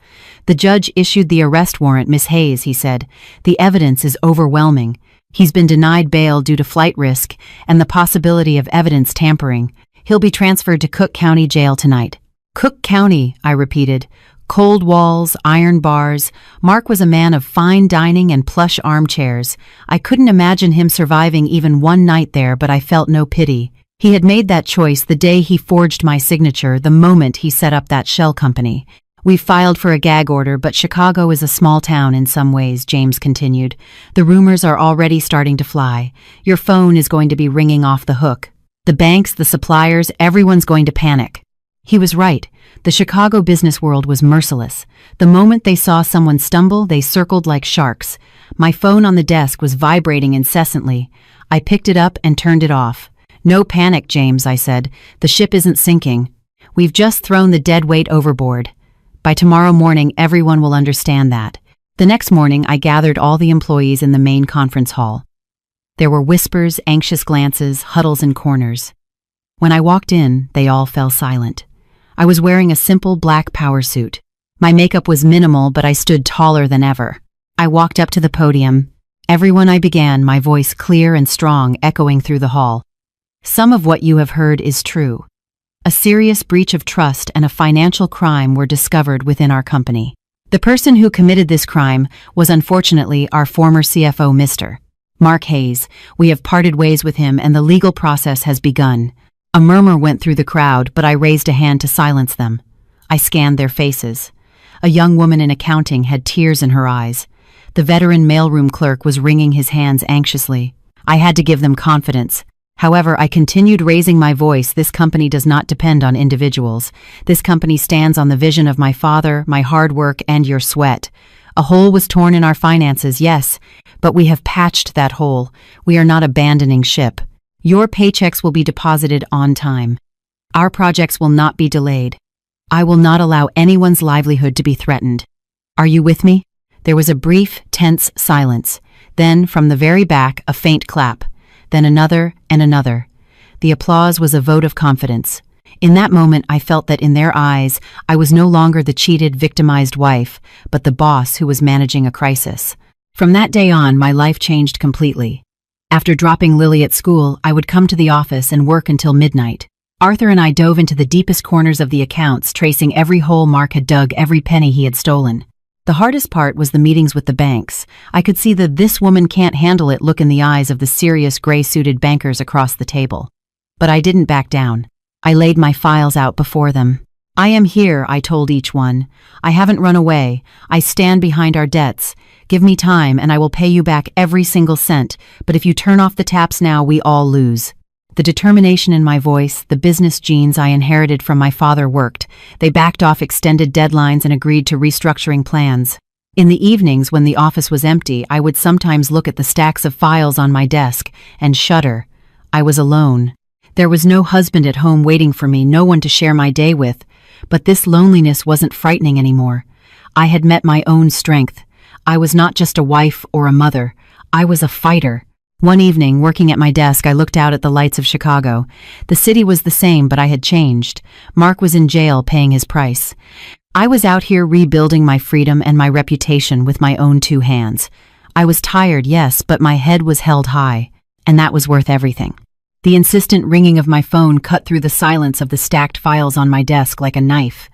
"The judge issued the arrest warrant, Miss Hayes," he said. "The evidence is overwhelming. He's been denied bail due to flight risk and the possibility of evidence tampering. He'll be transferred to Cook County Jail tonight." "Cook County," I repeated. Cold walls, iron bars. Mark was a man of fine dining and plush armchairs. I couldn't imagine him surviving even one night there, but I felt no pity. He had made that choice the day he forged my signature, the moment he set up that shell company. "We filed for a gag order, but Chicago is a small town in some ways," James continued. "The rumors are already starting to fly. Your phone is going to be ringing off the hook. The banks, the suppliers, everyone's going to panic." He was right. The Chicago business world was merciless. The moment they saw someone stumble, they circled like sharks. My phone on the desk was vibrating incessantly. I picked it up and turned it off. "No panic, James," I said. "The ship isn't sinking. We've just thrown the dead weight overboard. By tomorrow morning, everyone will understand that." The next morning, I gathered all the employees in the main conference hall. There were whispers, anxious glances, huddles in corners. When I walked in, they all fell silent. I was wearing a simple black power suit. My makeup was minimal, but I stood taller than ever. I walked up to the podium. "Everyone," I began, my voice clear and strong, echoing through the hall. "Some of what you have heard is true. A serious breach of trust and a financial crime were discovered within our company. The person who committed this crime was unfortunately our former CFO, Mr. Mark Hayes. We have parted ways with him and the legal process has begun." A murmur went through the crowd, but I raised a hand to silence them. I scanned their faces. A young woman in accounting had tears in her eyes. The veteran mailroom clerk was wringing his hands anxiously. I had to give them confidence. However, I continued raising my voice. "This company does not depend on individuals. This company stands on the vision of my father, my hard work, and your sweat. A hole was torn in our finances, yes, but we have patched that hole. We are not abandoning ship. Your paychecks will be deposited on time." Our projects will not be delayed. I will not allow anyone's livelihood to be threatened. Are you with me?" There was a brief, tense silence. Then, from the very back, a faint clap. Then another and another. The applause was a vote of confidence. In that moment, I felt that in their eyes, I was no longer the cheated, victimized wife, but the boss who was managing a crisis. From that day on, my life changed completely. After dropping Lily at school, I would come to the office and work until midnight. Arthur and I dove into the deepest corners of the accounts, tracing every hole Mark had dug, every penny he had stolen. The hardest part was the meetings with the banks. I could see the "this woman can't handle it" look in the eyes of the serious gray-suited bankers across the table. But I didn't back down. I laid my files out before them. "I am here," I told each one. "I haven't run away. I stand behind our debts. Give me time and I will pay you back every single cent, but if you turn off the taps now, we all lose." The determination in my voice, the business genes I inherited from my father worked. They backed off extended deadlines and agreed to restructuring plans. In the evenings, when the office was empty, I would sometimes look at the stacks of files on my desk and shudder. I was alone. There was no husband at home waiting for me, no one to share my day with. But this loneliness wasn't frightening anymore. I had met my own strength. I was not just a wife or a mother. I was a fighter. One evening, working at my desk, I looked out at the lights of Chicago. The city was the same, but I had changed. Mark was in jail paying his price. I was out here rebuilding my freedom and my reputation with my own two hands. I was tired, yes, but my head was held high, and that was worth everything. The insistent ringing of my phone cut through the silence of the stacked files on my desk like a knife.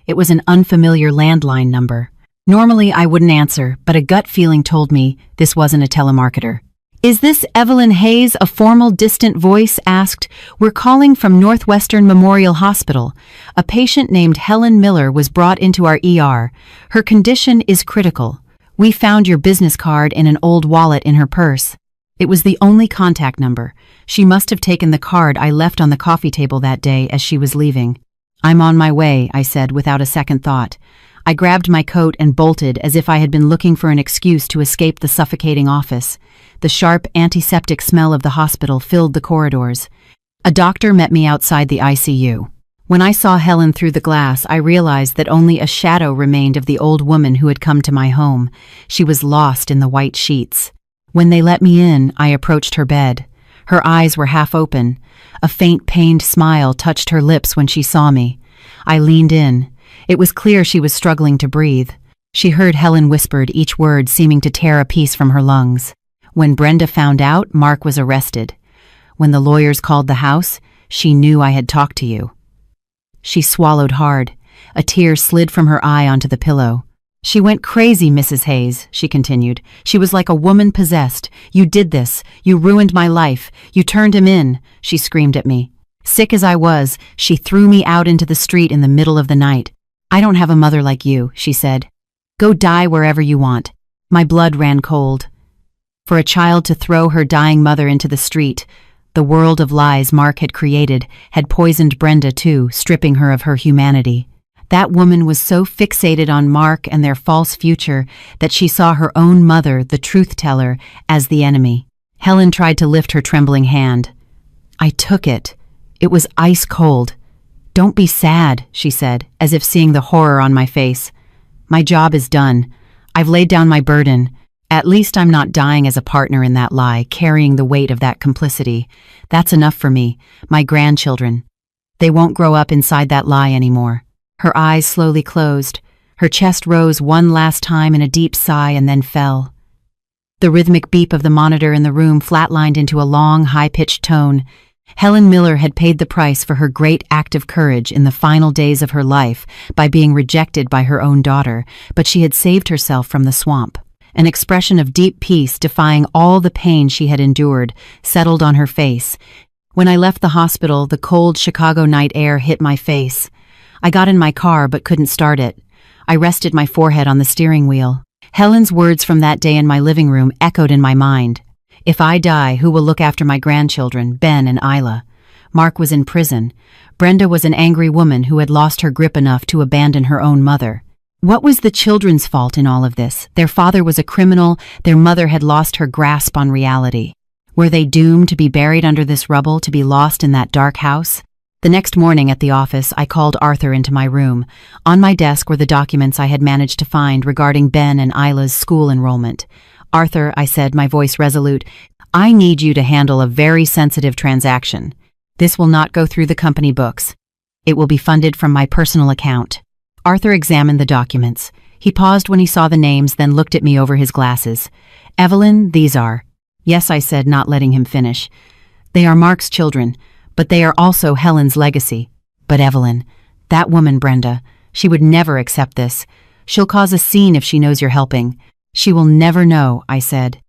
It was an unfamiliar landline number. Normally, I wouldn't answer, but a gut feeling told me this wasn't a telemarketer. "Is this Evelyn Hayes?" a formal, distant voice asked. "We're calling from Northwestern Memorial Hospital. A patient named Helen Miller was brought into our ER. Her condition is critical. We found your business card in an old wallet in her purse." It was the only contact number. She must have taken the card I left on the coffee table that day as she was leaving. "I'm on my way," I said without a second thought. I grabbed my coat and bolted as if I had been looking for an excuse to escape the suffocating office. The sharp, antiseptic smell of the hospital filled the corridors. A doctor met me outside the ICU. When I saw Helen through the glass, I realized that only a shadow remained of the old woman who had come to my home. She was lost in the white sheets. When they let me in, I approached her bed. Her eyes were half open. A faint, pained smile touched her lips when she saw me. I leaned in. It was clear she was struggling to breathe. She heard Helen whispered, each word seeming to tear a piece from her lungs. "When Brenda found out, Mark was arrested. When the lawyers called the house, she knew I had talked to you." She swallowed hard. A tear slid from her eye onto the pillow. "She went crazy, Mrs. Hayes," she continued. "She was like a woman possessed. You did this. You ruined my life. You turned him in," she screamed at me. Sick as I was, she threw me out into the street in the middle of the night. "I don't have a mother like you," she said. "Go die wherever you want." My blood ran cold. For a child to throw her dying mother into the street, the world of lies Mark had created had poisoned Brenda too, stripping her of her humanity. That woman was so fixated on Mark and their false future that she saw her own mother, the truth-teller, as the enemy. Helen tried to lift her trembling hand. I took it. It was ice cold. "Don't be sad," she said, as if seeing the horror on my face. "My job is done. I've laid down my burden. At least I'm not dying as a partner in that lie, carrying the weight of that complicity. That's enough for me. My grandchildren. They won't grow up inside that lie anymore." Her eyes slowly closed. Her chest rose one last time in a deep sigh and then fell. The rhythmic beep of the monitor in the room flatlined into a long, high-pitched tone. Helen Miller had paid the price for her great act of courage in the final days of her life by being rejected by her own daughter, but she had saved herself from the swamp. An expression of deep peace, defying all the pain she had endured, settled on her face. When I left the hospital, the cold Chicago night air hit my face. I got in my car but couldn't start it. I rested my forehead on the steering wheel. Helen's words from that day in my living room echoed in my mind. "If I die, who will look after my grandchildren, Ben and Isla?" Mark was in prison. Brenda was an angry woman who had lost her grip enough to abandon her own mother. What was the children's fault in all of this? Their father was a criminal, their mother had lost her grasp on reality. Were they doomed to be buried under this rubble, to be lost in that dark house? The next morning at the office, I called Arthur into my room. On my desk were the documents I had managed to find regarding Ben and Isla's school enrollment. "Arthur," I said, my voice resolute, "I need you to handle a very sensitive transaction. This will not go through the company books. It will be funded from my personal account." Arthur examined the documents. He paused when he saw the names, then looked at me over his glasses. "Evelyn, these are—" "Yes," I said, not letting him finish. "They are Mark's children, but they are also Helen's legacy." "But Evelyn, that woman Brenda, she would never accept this. She'll cause a scene if she knows you're helping." "She will never know," I said.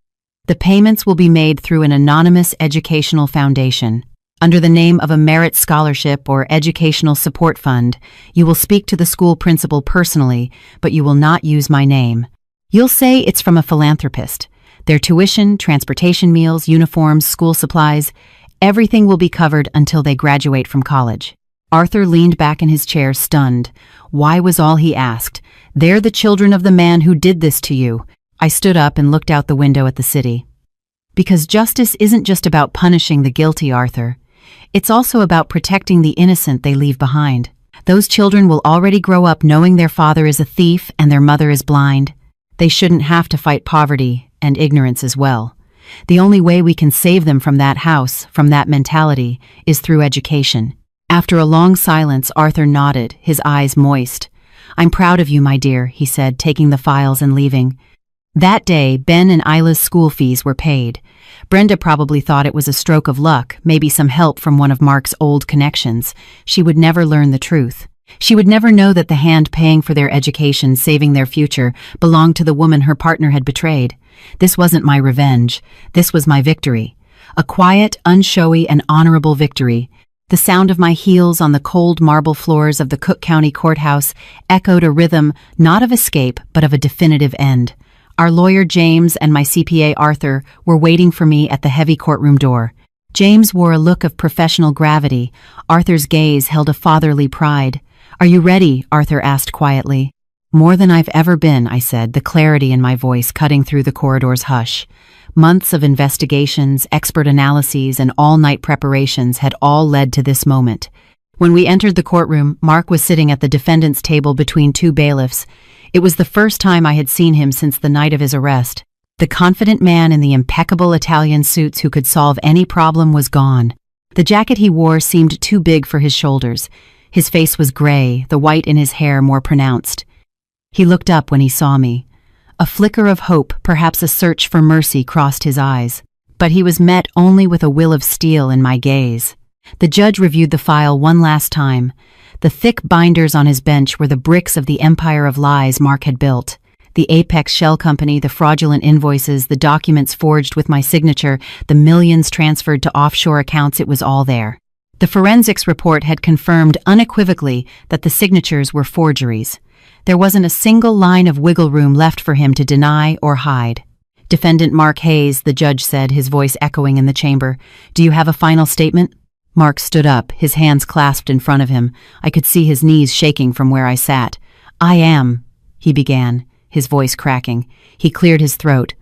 "The payments will be made through an anonymous educational foundation, under the name of a merit scholarship or educational support fund. You will speak to the school principal personally, but you will not use my name. You'll say it's from a philanthropist. Their tuition, transportation meals, uniforms, school supplies, everything will be covered until they graduate from college." Arthur leaned back in his chair, stunned. Why was all he asked? "They're the children of the man who did this to you." I stood up and looked out the window at the city. "Because justice isn't just about punishing the guilty, Arthur. It's also about protecting the innocent they leave behind. Those children will already grow up knowing their father is a thief and their mother is blind. They shouldn't have to fight poverty and ignorance as well. The only way we can save them from that house, from that mentality, is through education." After a long silence, Arthur nodded, his eyes moist. "I'm proud of you, my dear," he said, taking the files and leaving. That day, Ben and Isla's school fees were paid. Brenda probably thought it was a stroke of luck, maybe some help from one of Mark's old connections. She would never learn the truth. She would never know that the hand paying for their education, saving their future, belonged to the woman her partner had betrayed. This wasn't my revenge. This was my victory. A quiet, unshowy, and honorable victory. The sound of my heels on the cold marble floors of the Cook County Courthouse echoed a rhythm not of escape but of a definitive end. Our lawyer James and my CPA Arthur were waiting for me at the heavy courtroom door. James wore a look of professional gravity. Arthur's gaze held a fatherly pride. "Are you ready?" Arthur asked quietly. "More than I've ever been," I said, the clarity in my voice cutting through the corridor's hush. Months of investigations, expert analyses, and all-night preparations had all led to this moment. When we entered the courtroom, Mark was sitting at the defendant's table between two bailiffs. It was the first time I had seen him since the night of his arrest. The confident man in the impeccable Italian suits who could solve any problem was gone. The jacket he wore seemed too big for his shoulders. His face was gray, the white in his hair more pronounced. He looked up when he saw me. A flicker of hope, perhaps a search for mercy, crossed his eyes. But he was met only with a will of steel in my gaze. The judge reviewed the file one last time. The thick binders on his bench were the bricks of the empire of lies Mark had built. The Apex Shell Company, the fraudulent invoices, the documents forged with my signature, the millions transferred to offshore accounts, it was all there. The forensics report had confirmed unequivocally that the signatures were forgeries. There wasn't a single line of wiggle room left for him to deny or hide. "Defendant Mark Hayes," the judge said, his voice echoing in the chamber. "Do you have a final statement?" Mark stood up, his hands clasped in front of him. I could see his knees shaking from where I sat. "I am," he began, his voice cracking. He cleared his throat.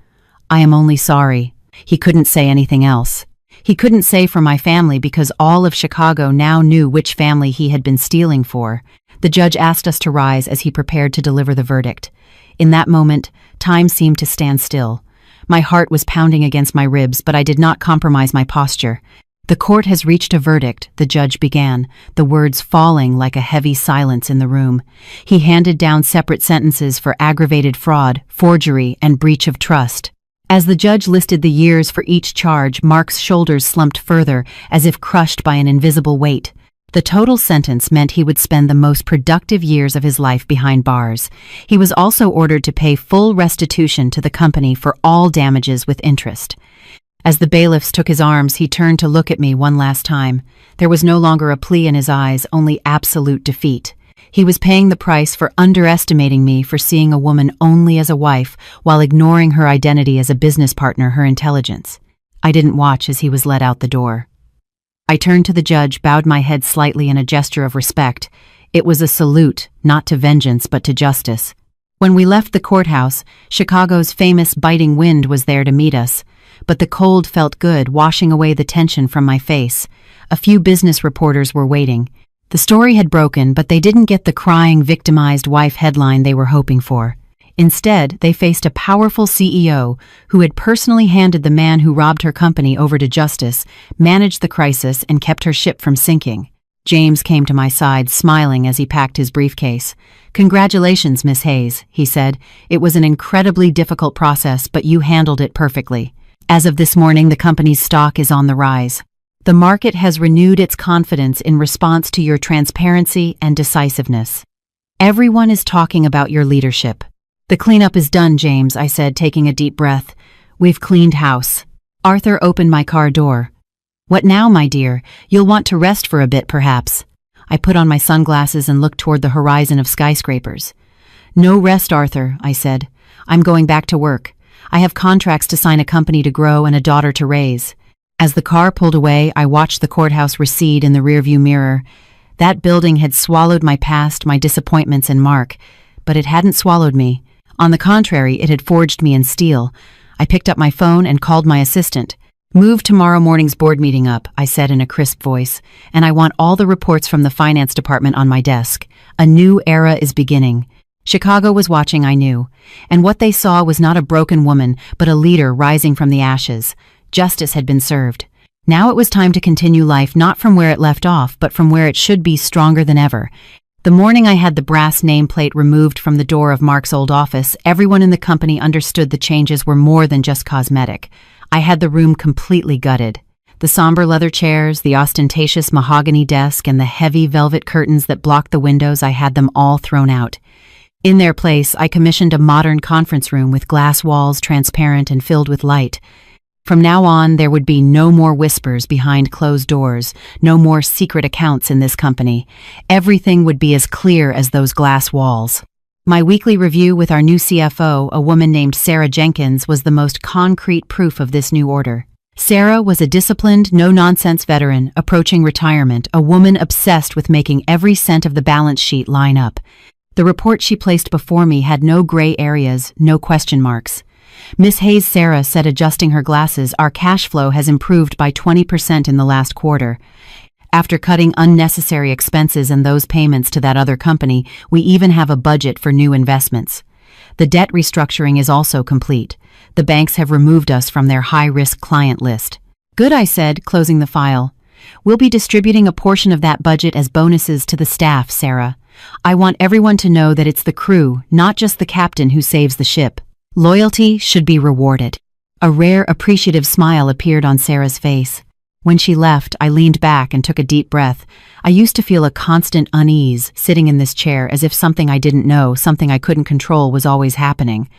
"I am only sorry." He couldn't say anything else. He couldn't say for my family because all of Chicago now knew which family he had been stealing for. The judge asked us to rise as he prepared to deliver the verdict. In that moment, time seemed to stand still. My heart was pounding against my ribs, but I did not compromise my posture. "The court has reached a verdict," the judge began, the words falling like a heavy silence in the room. He handed down separate sentences for aggravated fraud, forgery, and breach of trust. As the judge listed the years for each charge, Mark's shoulders slumped further, as if crushed by an invisible weight. The total sentence meant he would spend the most productive years of his life behind bars. He was also ordered to pay full restitution to the company for all damages with interest. As the bailiffs took his arms, he turned to look at me one last time. There was no longer a plea in his eyes, only absolute defeat. He was paying the price for underestimating me, for seeing a woman only as a wife, while ignoring her identity as a business partner, her intelligence. I didn't watch as he was led out the door. I turned to the judge, bowed my head slightly in a gesture of respect. It was a salute, not to vengeance, but to justice. When we left the courthouse, Chicago's famous biting wind was there to meet us. But the cold felt good, washing away the tension from my face. A few business reporters were waiting. The story had broken, but they didn't get the crying, victimized wife headline they were hoping for. Instead, they faced a powerful CEO who had personally handed the man who robbed her company over to justice, managed the crisis, and kept her ship from sinking. James came to my side, smiling as he packed his briefcase. "Congratulations, Miss Hayes," he said. "It was an incredibly difficult process, but you handled it perfectly. As of this morning, the company's stock is on the rise. The market has renewed its confidence in response to your transparency and decisiveness. Everyone is talking about your leadership." "The cleanup is done, James," I said, taking a deep breath. "We've cleaned house." Arthur opened my car door. "What now, my dear? You'll want to rest for a bit, perhaps." I put on my sunglasses and looked toward the horizon of skyscrapers. "No rest, Arthur," I said. "I'm going back to work. I have contracts to sign, a company to grow, and a daughter to raise." As the car pulled away, I watched the courthouse recede in the rearview mirror. That building had swallowed my past, my disappointments, and Mark, but it hadn't swallowed me. On the contrary, it had forged me in steel. I picked up my phone and called my assistant. "Move tomorrow morning's board meeting up," I said in a crisp voice, "and I want all the reports from the finance department on my desk. A new era is beginning." Chicago was watching, I knew, and what they saw was not a broken woman, but a leader rising from the ashes. Justice had been served. Now it was time to continue life, not from where it left off, but from where it should be, stronger than ever. The morning I had the brass nameplate removed from the door of Mark's old office, everyone in the company understood the changes were more than just cosmetic. I had the room completely gutted. The somber leather chairs, the ostentatious mahogany desk, and the heavy velvet curtains that blocked the windows, I had them all thrown out. In their place, I commissioned a modern conference room with glass walls, transparent and filled with light. From now on, there would be no more whispers behind closed doors, no more secret accounts in this company. Everything would be as clear as those glass walls. My weekly review with our new CFO, a woman named Sarah Jenkins, was the most concrete proof of this new order. Sarah was a disciplined, no-nonsense veteran approaching retirement, a woman obsessed with making every cent of the balance sheet line up. The report she placed before me had no gray areas, no question marks. "Miss Hayes," Sarah said, adjusting her glasses, "our cash flow has improved by 20% in the last quarter. After cutting unnecessary expenses and those payments to that other company, we even have a budget for new investments. The debt restructuring is also complete. The banks have removed us from their high-risk client list." "Good," I said, closing the file. "We'll be distributing a portion of that budget as bonuses to the staff, Sarah. I want everyone to know that it's the crew, not just the captain, who saves the ship. Loyalty should be rewarded." A rare, appreciative smile appeared on Sarah's face. When she left, I leaned back and took a deep breath. I used to feel a constant unease sitting in this chair, as if something I didn't know, something I couldn't control, was always happening.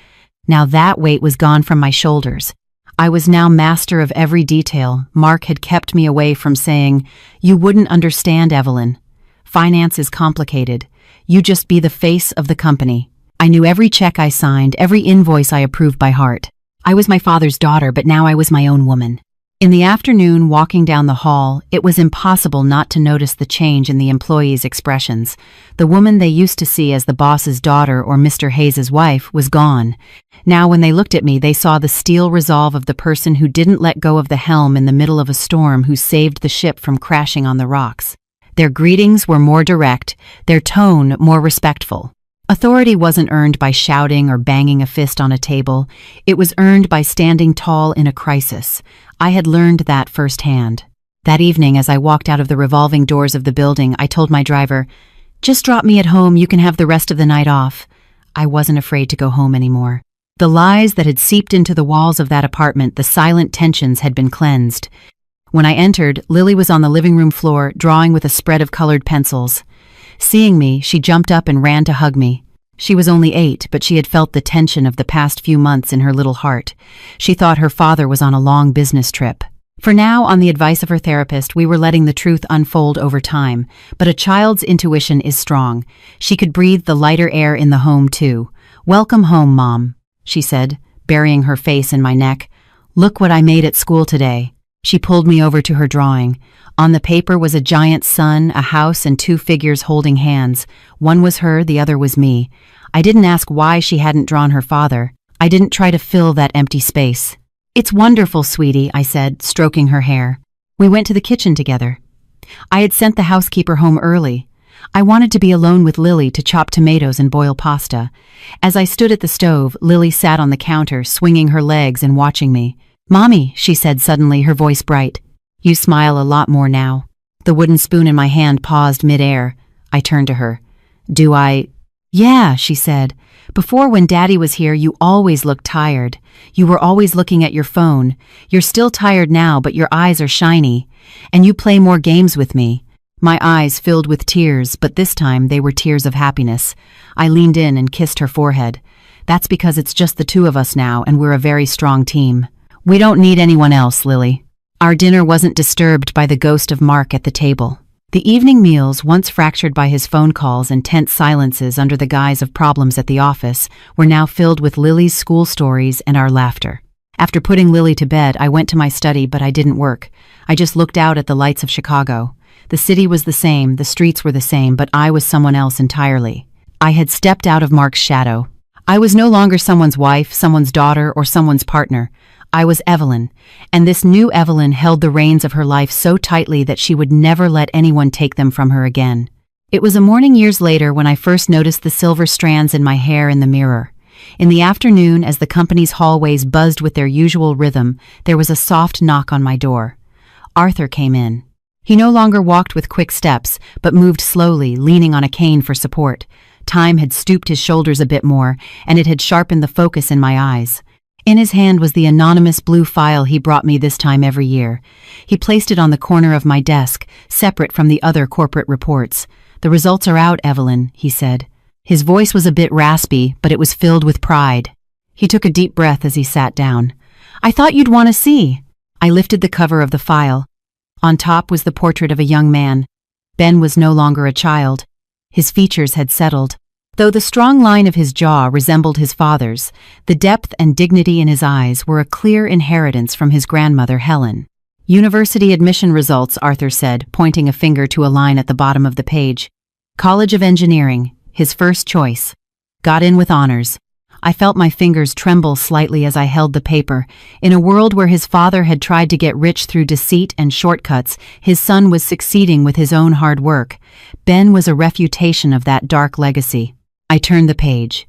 Now that weight was gone from my shoulders. I was now master of every detail. Mark had kept me away from saying, "You wouldn't understand, Evelyn. Finance is complicated. You just be the face of the company." I knew every check I signed, every invoice I approved by heart. I was my father's daughter, but now I was my own woman. In the afternoon, walking down the hall, it was impossible not to notice the change in the employees' expressions. The woman they used to see as the boss's daughter or Mr. Hayes's wife was gone. Now when they looked at me, they saw the steel resolve of the person who didn't let go of the helm in the middle of a storm, who saved the ship from crashing on the rocks. Their greetings were more direct, their tone more respectful. Authority wasn't earned by shouting or banging a fist on a table. It was earned by standing tall in a crisis. I had learned that firsthand. That evening, as I walked out of the revolving doors of the building, I told my driver, "Just drop me at home, you can have the rest of the night off." I wasn't afraid to go home anymore. The lies that had seeped into the walls of that apartment, the silent tensions, had been cleansed. When I entered, Lily was on the living room floor, drawing with a spread of colored pencils. Seeing me, she jumped up and ran to hug me. She was only 8, but she had felt the tension of the past few months in her little heart. She thought her father was on a long business trip. For now, on the advice of her therapist, we were letting the truth unfold over time. But a child's intuition is strong. She could breathe the lighter air in the home, too. "Welcome home, Mom," she said, burying her face in my neck. "Look what I made at school today." She pulled me over to her drawing. On the paper was a giant sun, a house, and 2 figures holding hands. One was her, the other was me. I didn't ask why she hadn't drawn her father. I didn't try to fill that empty space. "It's wonderful, sweetie," I said, stroking her hair. We went to the kitchen together. I had sent the housekeeper home early. I wanted to be alone with Lily to chop tomatoes and boil pasta. As I stood at the stove, Lily sat on the counter, swinging her legs and watching me. "Mommy," she said suddenly, her voice bright. "You smile a lot more now." The wooden spoon in my hand paused mid-air. I turned to her. "Do I?" "Yeah," she said. "Before, when Daddy was here, you always looked tired. You were always looking at your phone. You're still tired now, but your eyes are shiny. And you play more games with me." My eyes filled with tears, but this time they were tears of happiness. I leaned in and kissed her forehead. "That's because it's just the two of us now, and we're a very strong team. We don't need anyone else, Lily." Our dinner wasn't disturbed by the ghost of Mark at the table. The evening meals, once fractured by his phone calls and tense silences under the guise of problems at the office, were now filled with Lily's school stories and our laughter. After putting Lily to bed, I went to my study, but I didn't work. I just looked out at the lights of Chicago. The city was the same, the streets were the same, but I was someone else entirely. I had stepped out of Mark's shadow. I was no longer someone's wife, someone's daughter, or someone's partner. I was Evelyn, and this new Evelyn held the reins of her life so tightly that she would never let anyone take them from her again. It was a morning years later when I first noticed the silver strands in my hair in the mirror. In the afternoon, as the company's hallways buzzed with their usual rhythm, there was a soft knock on my door. Arthur came in. He no longer walked with quick steps, but moved slowly, leaning on a cane for support. Time had stooped his shoulders a bit more, and it had sharpened the focus in my eyes. In his hand was the anonymous blue file he brought me this time every year. He placed it on the corner of my desk, separate from the other corporate reports. "The results are out, Evelyn," he said. His voice was a bit raspy, but it was filled with pride. He took a deep breath as he sat down. "I thought you'd want to see." I lifted the cover of the file. On top was the portrait of a young man. Ben was no longer a child. His features had settled. Though the strong line of his jaw resembled his father's, the depth and dignity in his eyes were a clear inheritance from his grandmother, Helen. "University admission results," Arthur said, pointing a finger to a line at the bottom of the page. "College of Engineering, his first choice. Got in with honors." I felt my fingers tremble slightly as I held the paper. In a world where his father had tried to get rich through deceit and shortcuts, his son was succeeding with his own hard work. Ben was a refutation of that dark legacy. I turned the page.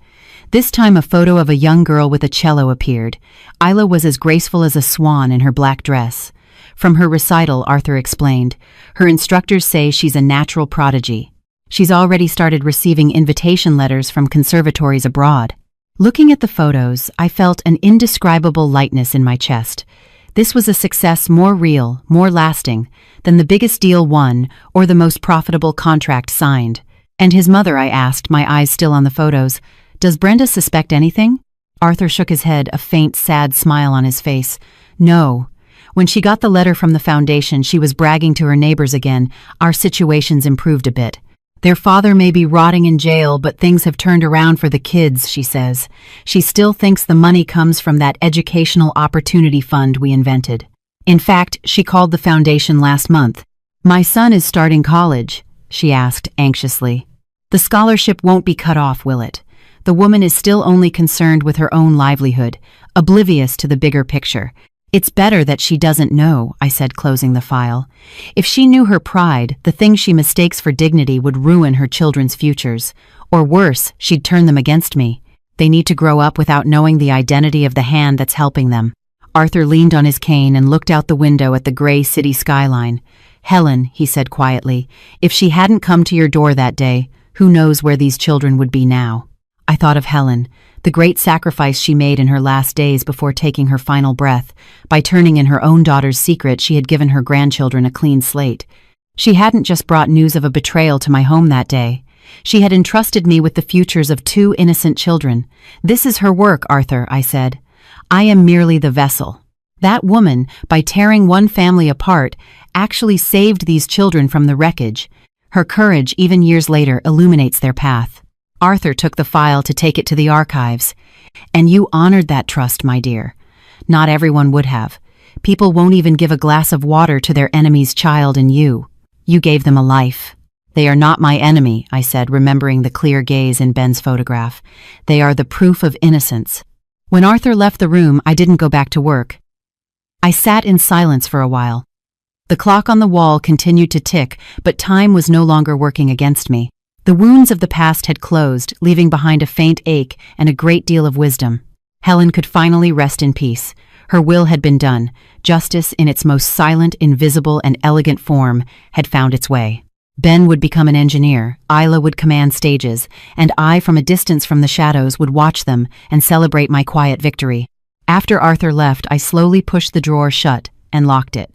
This time a photo of a young girl with a cello appeared. Isla was as graceful as a swan in her black dress. From her recital, Arthur explained, "Her instructors say she's a natural prodigy. She's already started receiving invitation letters from conservatories abroad." Looking at the photos, I felt an indescribable lightness in my chest. This was a success more real, more lasting, than the biggest deal won or the most profitable contract signed. "And his mother?" I asked, my eyes still on the photos. "Does Brenda suspect anything?" Arthur shook his head, a faint, sad smile on his face. "No. When she got the letter from the foundation, she was bragging to her neighbors again. Our situation's improved a bit. Their father may be rotting in jail, but things have turned around for the kids," she says. "She still thinks the money comes from that educational opportunity fund we invented. In fact, she called the foundation last month. 'My son is starting college,' she asked anxiously. 'The scholarship won't be cut off, will it?' The woman is still only concerned with her own livelihood, oblivious to the bigger picture. "It's better that she doesn't know," I said, closing the file. "If she knew her pride, the thing she mistakes for dignity would ruin her children's futures. Or worse, she'd turn them against me. They need to grow up without knowing the identity of the hand that's helping them." Arthur leaned on his cane and looked out the window at the gray city skyline. "Helen," he said quietly, "if she hadn't come to your door that day, who knows where these children would be now?" I thought of Helen, the great sacrifice she made in her last days before taking her final breath. By turning in her own daughter's secret, she had given her grandchildren a clean slate. She hadn't just brought news of a betrayal to my home that day. She had entrusted me with the futures of 2 innocent children. "This is her work, Arthur," I said. "I am merely the vessel." That woman, by tearing one family apart, actually saved these children from the wreckage. Her courage, even years later, illuminates their path. Arthur took the file to take it to the archives. "And you honored that trust, my dear. Not everyone would have. People won't even give a glass of water to their enemy's child, and you gave them a life." "They are not my enemy," I said, remembering the clear gaze in Ben's photograph. "They are the proof of innocence." When Arthur left the room, I didn't go back to work. I sat in silence for a while. The clock on the wall continued to tick, but time was no longer working against me. The wounds of the past had closed, leaving behind a faint ache and a great deal of wisdom. Helen could finally rest in peace. Her will had been done. Justice, in its most silent, invisible, and elegant form, had found its way. Ben would become an engineer, Isla would command stages, and I, from a distance from the shadows, would watch them and celebrate my quiet victory. After Arthur left, I slowly pushed the drawer shut and locked it.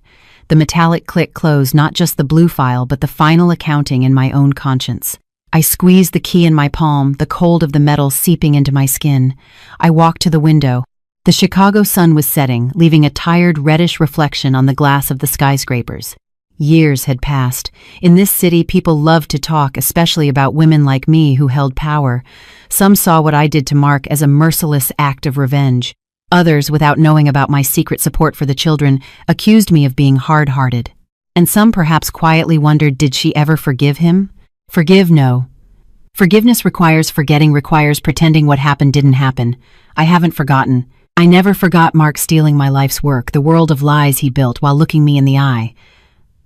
The metallic click closed not just the blue file, but the final accounting in my own conscience. I squeezed the key in my palm, the cold of the metal seeping into my skin. I walked to the window. The Chicago sun was setting, leaving a tired reddish reflection on the glass of the skyscrapers. Years had passed. In this city, people loved to talk, especially about women like me who held power. Some saw what I did to Mark as a merciless act of revenge. Others, without knowing about my secret support for the children, accused me of being hard-hearted. And some perhaps quietly wondered, did she ever forgive him? Forgive, no. Forgiveness requires forgetting, requires pretending what happened didn't happen. I haven't forgotten. I never forgot Mark stealing my life's work, the world of lies he built while looking me in the eye.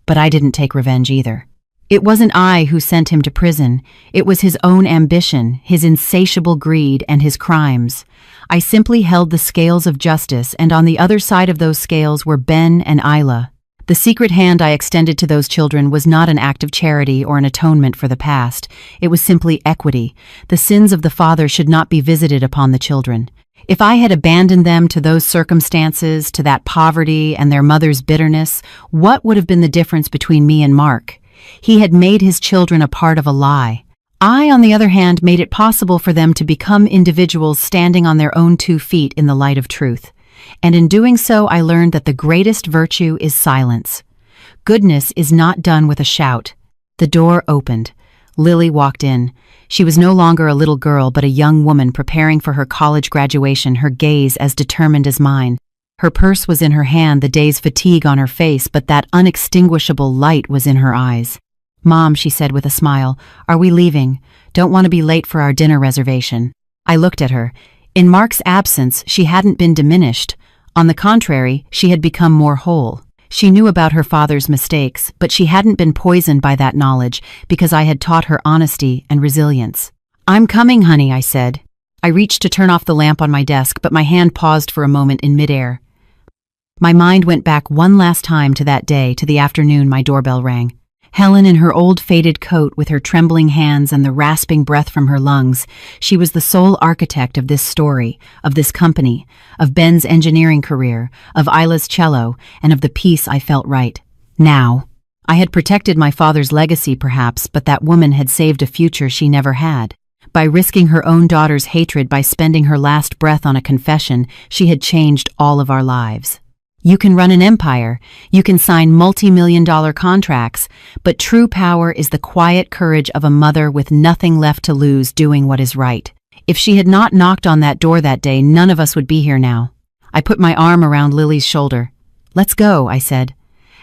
But I didn't take revenge either. It wasn't I who sent him to prison. It was his own ambition, his insatiable greed, and his crimes. I simply held the scales of justice, and on the other side of those scales were Ben and Isla. The secret hand I extended to those children was not an act of charity or an atonement for the past. It was simply equity. The sins of the father should not be visited upon the children. If I had abandoned them to those circumstances, to that poverty and their mother's bitterness, what would have been the difference between me and Mark? He had made his children a part of a lie. I, on the other hand, made it possible for them to become individuals standing on their own 2 feet in the light of truth. And in doing so, I learned that the greatest virtue is silence. Goodness is not done with a shout. The door opened. Lily walked in. She was no longer a little girl, but a young woman preparing for her college graduation, her gaze as determined as mine. Her purse was in her hand, the day's fatigue on her face, but that unextinguishable light was in her eyes. "Mom," she said with a smile, "are we leaving? Don't want to be late for our dinner reservation." I looked at her. In Mark's absence, she hadn't been diminished. On the contrary, she had become more whole. She knew about her father's mistakes, but she hadn't been poisoned by that knowledge because I had taught her honesty and resilience. "I'm coming, honey," I said. I reached to turn off the lamp on my desk, but my hand paused for a moment in midair. My mind went back one last time to that day, to the afternoon my doorbell rang. Helen in her old faded coat with her trembling hands and the rasping breath from her lungs. She was the sole architect of this story, of this company, of Ben's engineering career, of Isla's cello, and of the peace I felt right. Now. I had protected my father's legacy perhaps, but that woman had saved a future she never had. By risking her own daughter's hatred, by spending her last breath on a confession, she had changed all of our lives. You can run an empire, you can sign multi-million-dollar contracts, but true power is the quiet courage of a mother with nothing left to lose doing what is right. If she had not knocked on that door that day, none of us would be here now. I put my arm around Lily's shoulder. "Let's go," I said.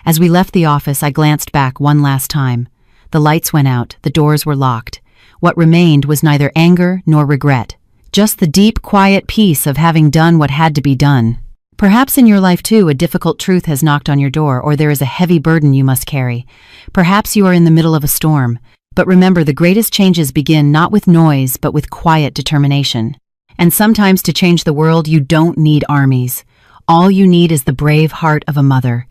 As we left the office, I glanced back one last time. The lights went out, the doors were locked. What remained was neither anger nor regret, just the deep, quiet peace of having done what had to be done. Perhaps in your life, too, a difficult truth has knocked on your door, or there is a heavy burden you must carry. Perhaps you are in the middle of a storm. But remember, the greatest changes begin not with noise, but with quiet determination. And sometimes to change the world, you don't need armies. All you need is the brave heart of a mother.